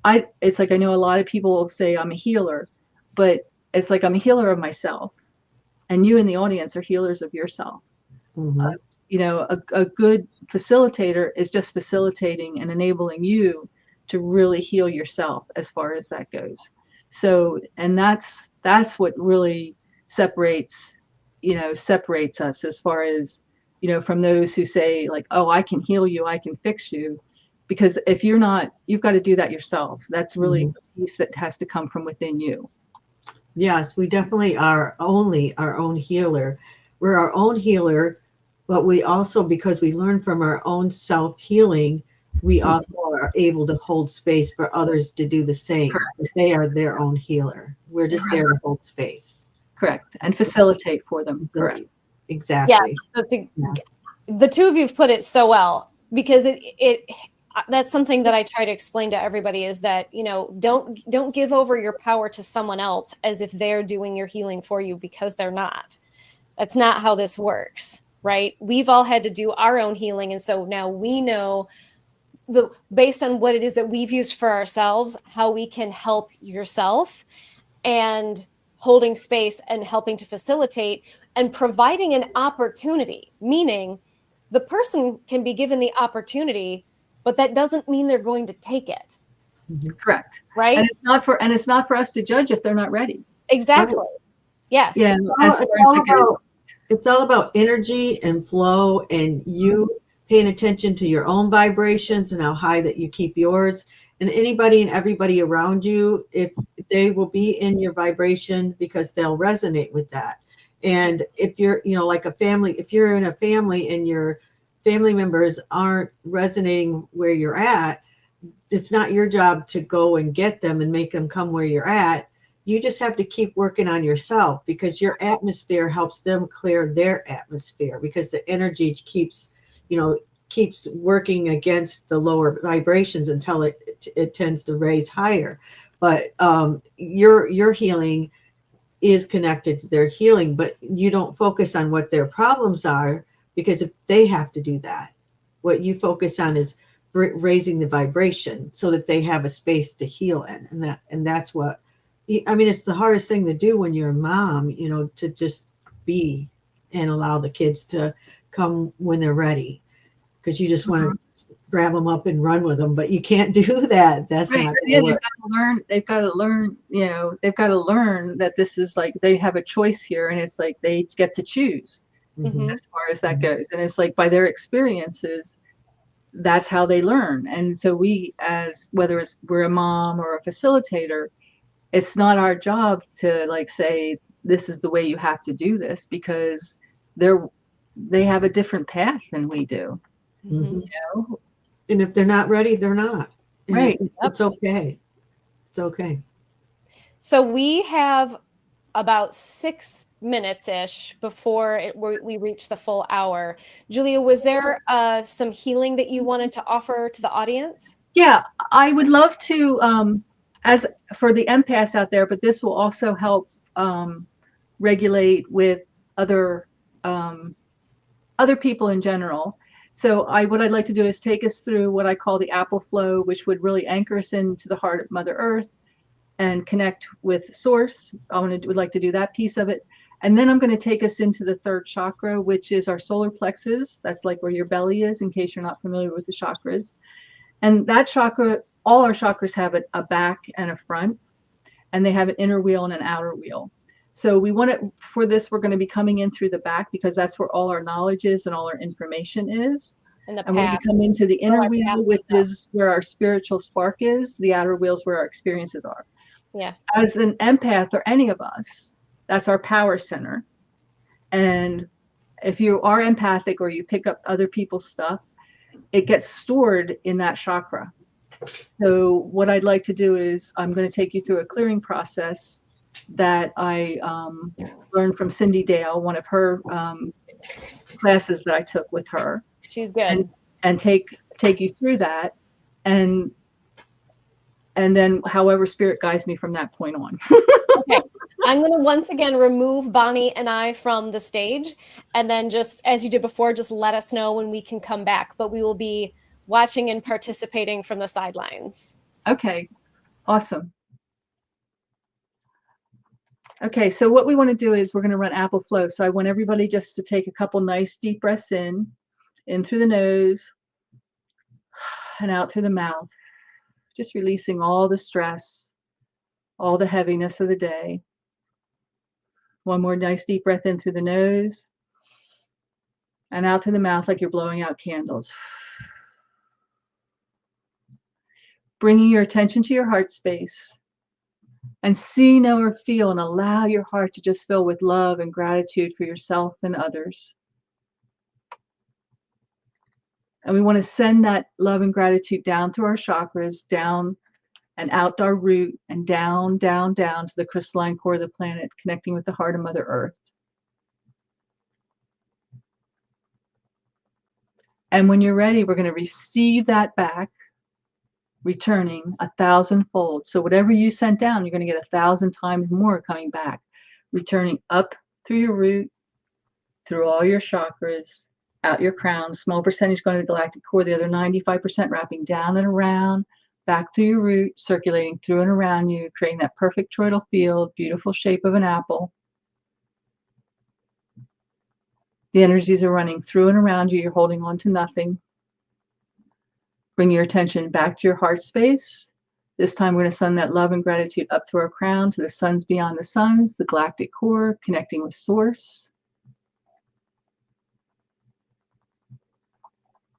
I know a lot of people will say I'm a healer, but it's like I'm a healer of myself, and you in the audience are healers of yourself. A good facilitator is just facilitating and enabling you to really heal yourself as far as that goes. So, and that's what really separates us as far as, from those who say like, oh, I can heal you, I can fix you. Because if you're not, you've got to do that yourself. That's really the piece that has to come from within you. Yes, we definitely are only our own healer. We're our own healer, but we also, because we learn from our own self-healing, we also are able to hold space for others to do the same. They are their own healer. We're just there to hold space. Correct. And facilitate for them. Correct. Exactly. Yeah, the two of you have put it so well, because that's something that I try to explain to everybody, is that, don't give over your power to someone else as if they're doing your healing for you, because they're not. That's not how this works, right? We've all had to do our own healing. And so now we know, based on what it is that we've used for ourselves, how we can help yourself, and holding space and helping to facilitate and providing an opportunity, meaning the person can be given the opportunity, but that doesn't mean they're going to take it. Correct. Right. And it's not for us to judge if they're not ready. Exactly. Right. Yes. Yeah. It's all about energy and flow, and you paying attention to your own vibrations and how high that you keep yours, and anybody and everybody around you, if they will be in your vibration, because they'll resonate with that. And if you're, like a family, if you're in a family and your family members aren't resonating where you're at, it's not your job to go and get them and make them come where you're at. You just have to keep working on yourself, because your atmosphere helps them clear their atmosphere, because the energy keeps working against the lower vibrations until it tends to raise higher. But your healing is connected to their healing, but you don't focus on what their problems are, because if they have to do that, what you focus on is raising the vibration so that they have a space to heal in. And that's what, it's the hardest thing to do when you're a mom, to just be and allow the kids to come when they're ready, because you just want to grab them up and run with them, but you can't do that. That's right. Not they've got to learn, they've got to learn that this is like, they have a choice here, and it's like they get to choose as far as that goes. And it's like, by their experiences, that's how they learn. And so we, as whether we're a mom or a facilitator, it's not our job to like say, this is the way you have to do this, because they have a different path than we do. And if they're not ready, they're not. And right. It's okay. It's okay. So we have about 6 minutes-ish before we reach the full hour. Julia, was there some healing that you wanted to offer to the audience? Yeah, I would love to, as for the empaths out there, but this will also help regulate with other people in general. So what I'd like to do is take us through what I call the apple flow, which would really anchor us into the heart of Mother Earth and connect with Source. Would like to do that piece of it. And then I'm going to take us into the third chakra, which is our solar plexus. That's like where your belly is, in case you're not familiar with the chakras. And that chakra, all our chakras have a back and a front, and they have an inner wheel and an outer wheel. So we want it for this, we're going to be coming in through the back because that's where all our knowledge is and all our information is. And when we come into the inner wheel, which is where our spiritual spark is, the outer wheel is where our experiences are. Yeah. As an empath or any of us, that's our power center. And if you are empathic or you pick up other people's stuff, it gets stored in that chakra. So what I'd like to do is I'm going to take you through a clearing process that I learned from Cindy Dale, one of her classes that I took with her. She's good. And take you through that, and then however spirit guides me from that point on. Okay. I'm going to once again remove Bonnie and I from the stage, and then just as you did before, just let us know when we can come back. But we will be watching and participating from the sidelines. Okay, awesome. Okay, so what we want to do is we're going to run apple flow. So I want everybody just to take a couple nice deep breaths in through the nose and out through the mouth, just releasing all the stress, all the heaviness of the day. One more nice deep breath in through the nose and out through the mouth like you're blowing out candles. Bringing your attention to your heart space and see, know, or feel and allow your heart to just fill with love and gratitude for yourself and others. And we want to send that love and gratitude down through our chakras, down and out our root, and down, down, down to the crystalline core of the planet, connecting with the heart of Mother Earth. And when you're ready, we're going to receive that back, returning 1,000-fold. So whatever you sent down, you're going to get 1,000 times more coming back, returning up through your root, through all your chakras, out your crown, small percentage going to the galactic core, the other 95% wrapping down and around, back through your root, circulating through and around you, creating that perfect toroidal field, beautiful shape of an apple. The energies are running through and around you. You're holding on to nothing. Bring your attention back to your heart space. This time we're going to send that love and gratitude up through our crown to the suns beyond the suns, the galactic core, connecting with Source.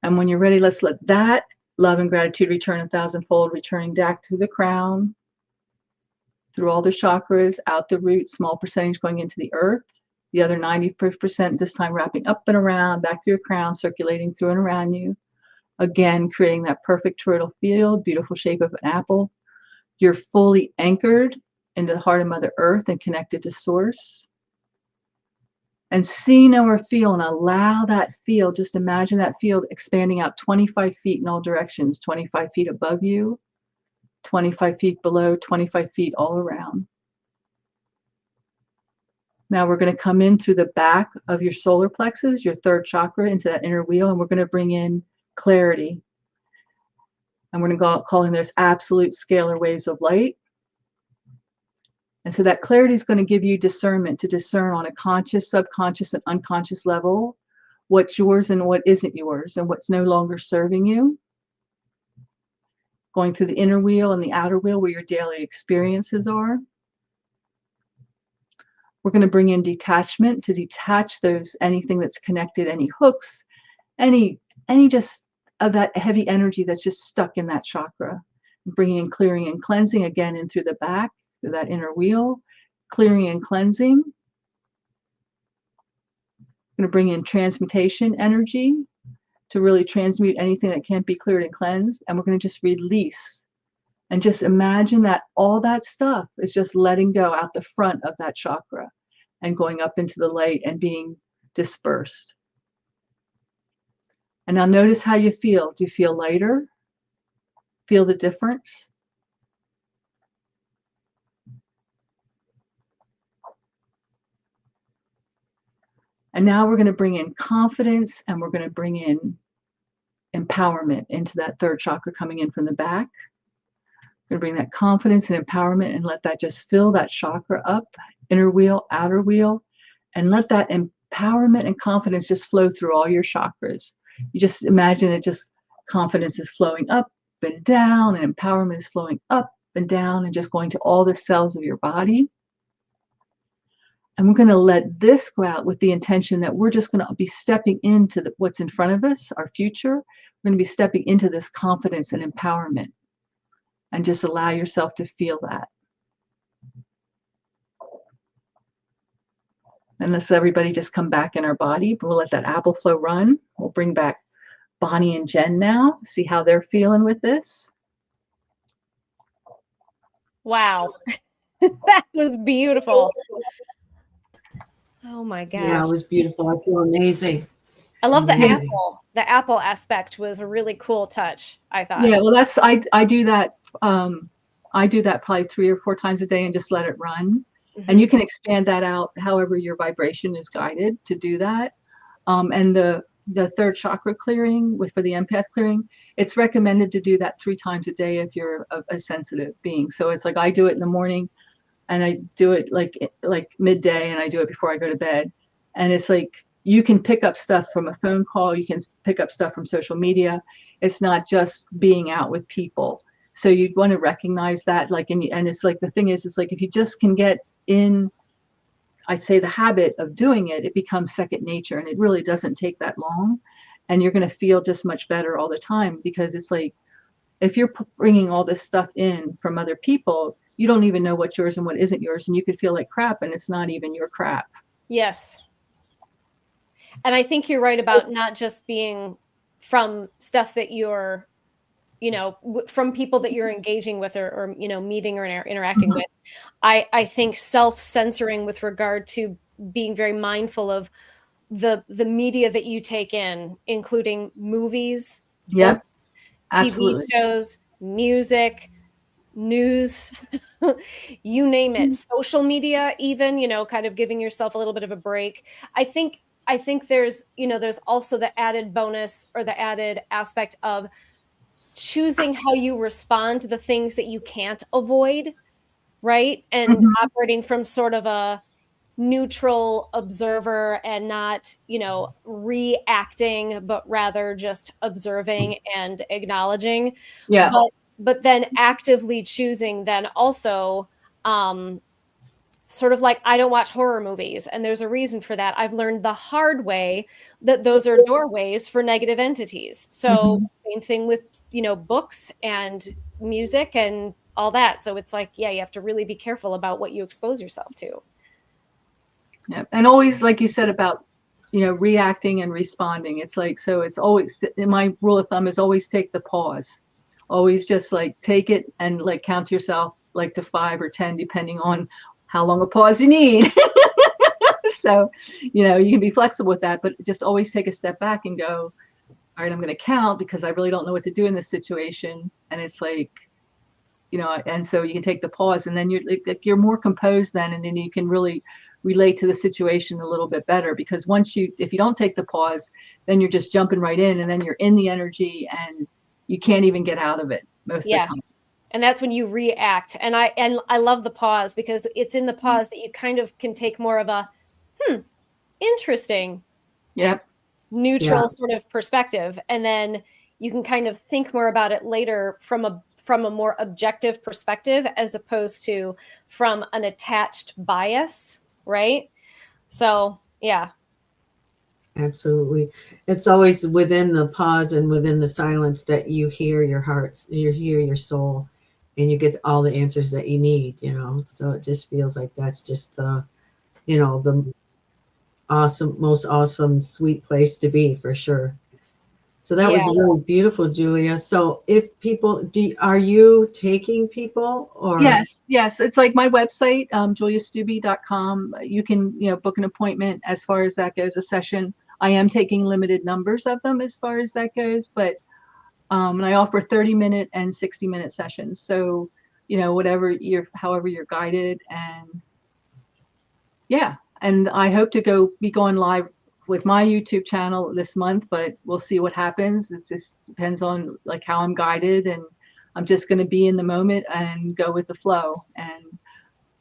And when you're ready, let's let that love and gratitude return 1,000-fold, returning back through the crown, through all the chakras, out the root, small percentage going into the earth. The other 90% this time wrapping up and around, back through your crown, circulating through and around you. Again, creating that perfect toroidal field, beautiful shape of an apple. You're fully anchored into the heart of Mother Earth and connected to Source. And see, know, or feel, and allow that field, just imagine that field expanding out 25 feet in all directions, 25 feet above you, 25 feet below, 25 feet all around. Now we're going to come in through the back of your solar plexus, your third chakra, into that inner wheel, and we're going to bring in clarity. And we're going to go calling those absolute scalar waves of light. And so that clarity is going to give you discernment to discern on a conscious, subconscious, and unconscious level what's yours and what isn't yours, and what's no longer serving you. Going through the inner wheel and the outer wheel where your daily experiences are. We're going to bring in detachment to detach those, anything that's connected, any hooks, any just of that heavy energy that's just stuck in that chakra. Bringing in clearing and cleansing again in through the back, through that inner wheel, clearing and cleansing. I'm going to bring in transmutation energy to really transmute anything that can't be cleared and cleansed. And we're going to just release and just imagine that all that stuff is just letting go out the front of that chakra and going up into the light and being dispersed. And now notice how you feel. Do you feel lighter? Feel the difference? And now we're going to bring in confidence, and we're going to bring in empowerment into that third chakra coming in from the back. We're going to bring that confidence and empowerment and let that just fill that chakra up, inner wheel, outer wheel, and let that empowerment and confidence just flow through all your chakras. You just imagine it, just confidence is flowing up and down, and empowerment is flowing up and down and just going to all the cells of your body. And we're going to let this go out with the intention that we're just going to be stepping into what's in front of us, our future. We're going to be stepping into this confidence and empowerment, and just allow yourself to feel that. And let's everybody just come back in our body. We'll let that apple flow run. We'll bring back Bonnie and Jen now, see how they're feeling with this. Wow. That was beautiful. Oh my gosh. Yeah, it was beautiful. I feel amazing. I love the Amazing. apple. The apple aspect was a really cool touch, I thought. Yeah, well, that's I do that. I do that probably 3 or 4 times a day and just let it run. And you can expand that out however your vibration is guided to do that. And the third chakra clearing for the empath clearing, it's recommended to do that 3 times a day if you're a sensitive being. So it's like I do it in the morning, and I do it like midday, and I do it before I go to bed. And it's like you can pick up stuff from a phone call, you can pick up stuff from social media. It's not just being out with people. So you'd want to recognize that, and it's like the thing is, it's like if you just can get in, I'd say, the habit of doing it, it becomes second nature, and it really doesn't take that long, and you're going to feel just much better all the time, because it's like if you're bringing all this stuff in from other people, you don't even know what's yours and what isn't yours, and you could feel like crap, and it's not even your crap. Yes. And I think you're right about not just being from stuff that you're, from people that you're engaging with or meeting or interacting with. I think self-censoring with regard to being very mindful of the media that you take in, including movies, Yep, TV absolutely. shows, music, news, you name it, social media, even, kind of giving yourself a little bit of a break. I think there's also the added bonus or the added aspect of choosing how you respond to the things that you can't avoid, right? And operating from sort of a neutral observer and not, reacting, but rather just observing and acknowledging. Yeah. But then actively choosing then also, sort of like, I don't watch horror movies, and there's a reason for that. I've learned the hard way that those are doorways for negative entities. So same thing with, books and music and all that. So it's like, yeah, you have to really be careful about what you expose yourself to. Yeah. And always, like you said about, reacting and responding. It's like, so it's always, my rule of thumb is always take the pause. Always just like take it and like count yourself like to 5 or 10, depending on how long a pause you need. So, you can be flexible with that, but just always take a step back and go, all right, I'm going to count because I really don't know what to do in this situation. And it's like, and so you can take the pause, and then you're more composed then, and then you can really relate to the situation a little bit better, because if you don't take the pause, then you're just jumping right in, and then you're in the energy and you can't even get out of it most of the time. And that's when you react. And I love the pause, because it's in the pause that you kind of can take more of a, interesting, neutral sort of perspective. And then you can kind of think more about it later from a more objective perspective, as opposed to from an attached bias, right? So, yeah. Absolutely. It's always within the pause and within the silence that you hear your hearts, you hear your soul, and you get all the answers that you need, So it just feels like that's just the, the most awesome, sweet place to be, for sure. So that was really beautiful, Julia. So if people, are you taking people or? Yes. It's like my website, juliastubbe.com. You can, book an appointment as far as that goes, a session. I am taking limited numbers of them as far as that goes, but and I offer 30-minute and 60-minute sessions. So, however you're guided, and and I hope to be going live with my YouTube channel this month, but we'll see what happens. This just depends on like how I'm guided, and I'm just going to be in the moment and go with the flow. And,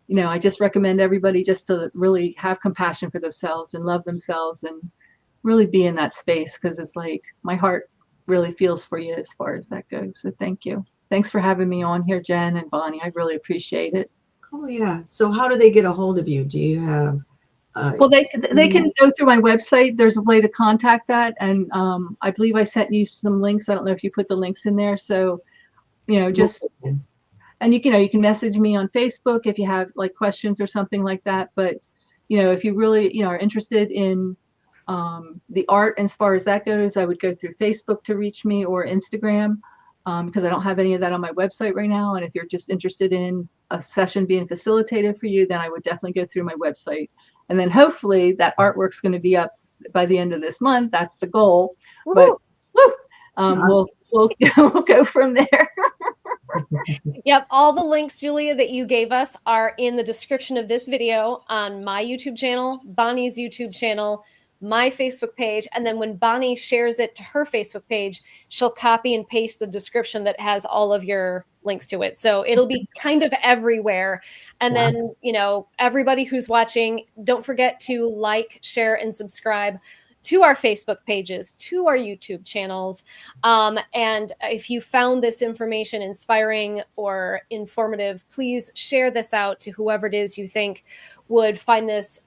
you know, I just recommend everybody just to really have compassion for themselves and love themselves and really be in that space, because it's like my heart really feels for you as far as that goes. So thank you. Thanks for having me on here, Jen and Bonnie. I really appreciate it. Oh yeah. So how do they get a hold of you? Do you have Well, they can go through my website. There's a way to contact that, and I believe I sent you some links. I don't know if you put the links in there. So, you know, just and you know, you can message me on Facebook if you have like questions or something like that. But, you know, if you really, you know, are interested in the art as far as that goes, I would go through Facebook to reach me, or Instagram, because I don't have any of that on my website right now. And if you're just interested in a session being facilitated for you, then I would definitely go through my website. And then hopefully that artwork's going to be up by the end of this month. That's the goal. But we'll we'll go from there. Yep. All the links, Julia, that you gave us are in the description of this video on my YouTube channel, Bonnie's YouTube channel, my Facebook page. And then when Bonnie shares it to her Facebook page, she'll copy and paste the description that has all of your links to it. So it'll be kind of everywhere. And then, you know, everybody who's watching, don't forget to like, share, and subscribe to our Facebook pages, to our YouTube channels. And if you found this information inspiring or informative, please share this out to whoever it is you think would find this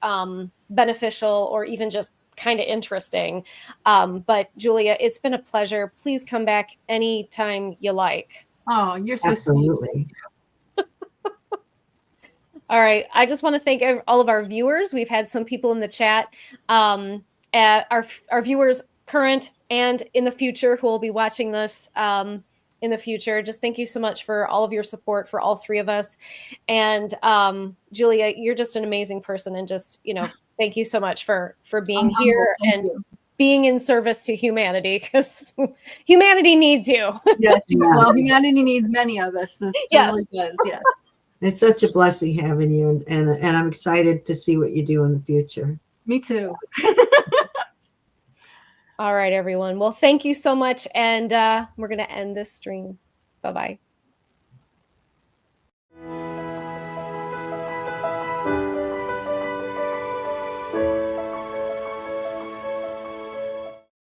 beneficial or even just kind of interesting. But Julia, it's been a pleasure. Please come back anytime you like. Oh, you're so absolutely sweet. All right. I just want to thank all of our viewers. We've had some people in the chat, our viewers current and in the future who will be watching this in the future. Just thank you so much for all of your support for all three of us. And Julia, you're just an amazing person. And just, you know, thank you so much for being here and being in service to humanity, because humanity needs you. Yes. Well, humanity needs many of us. It really does. Yes. It's such a blessing having you, and I'm excited to see what you do in the future. Me too. All right, everyone. Well, thank you so much. And we're going to end this stream. Bye-bye.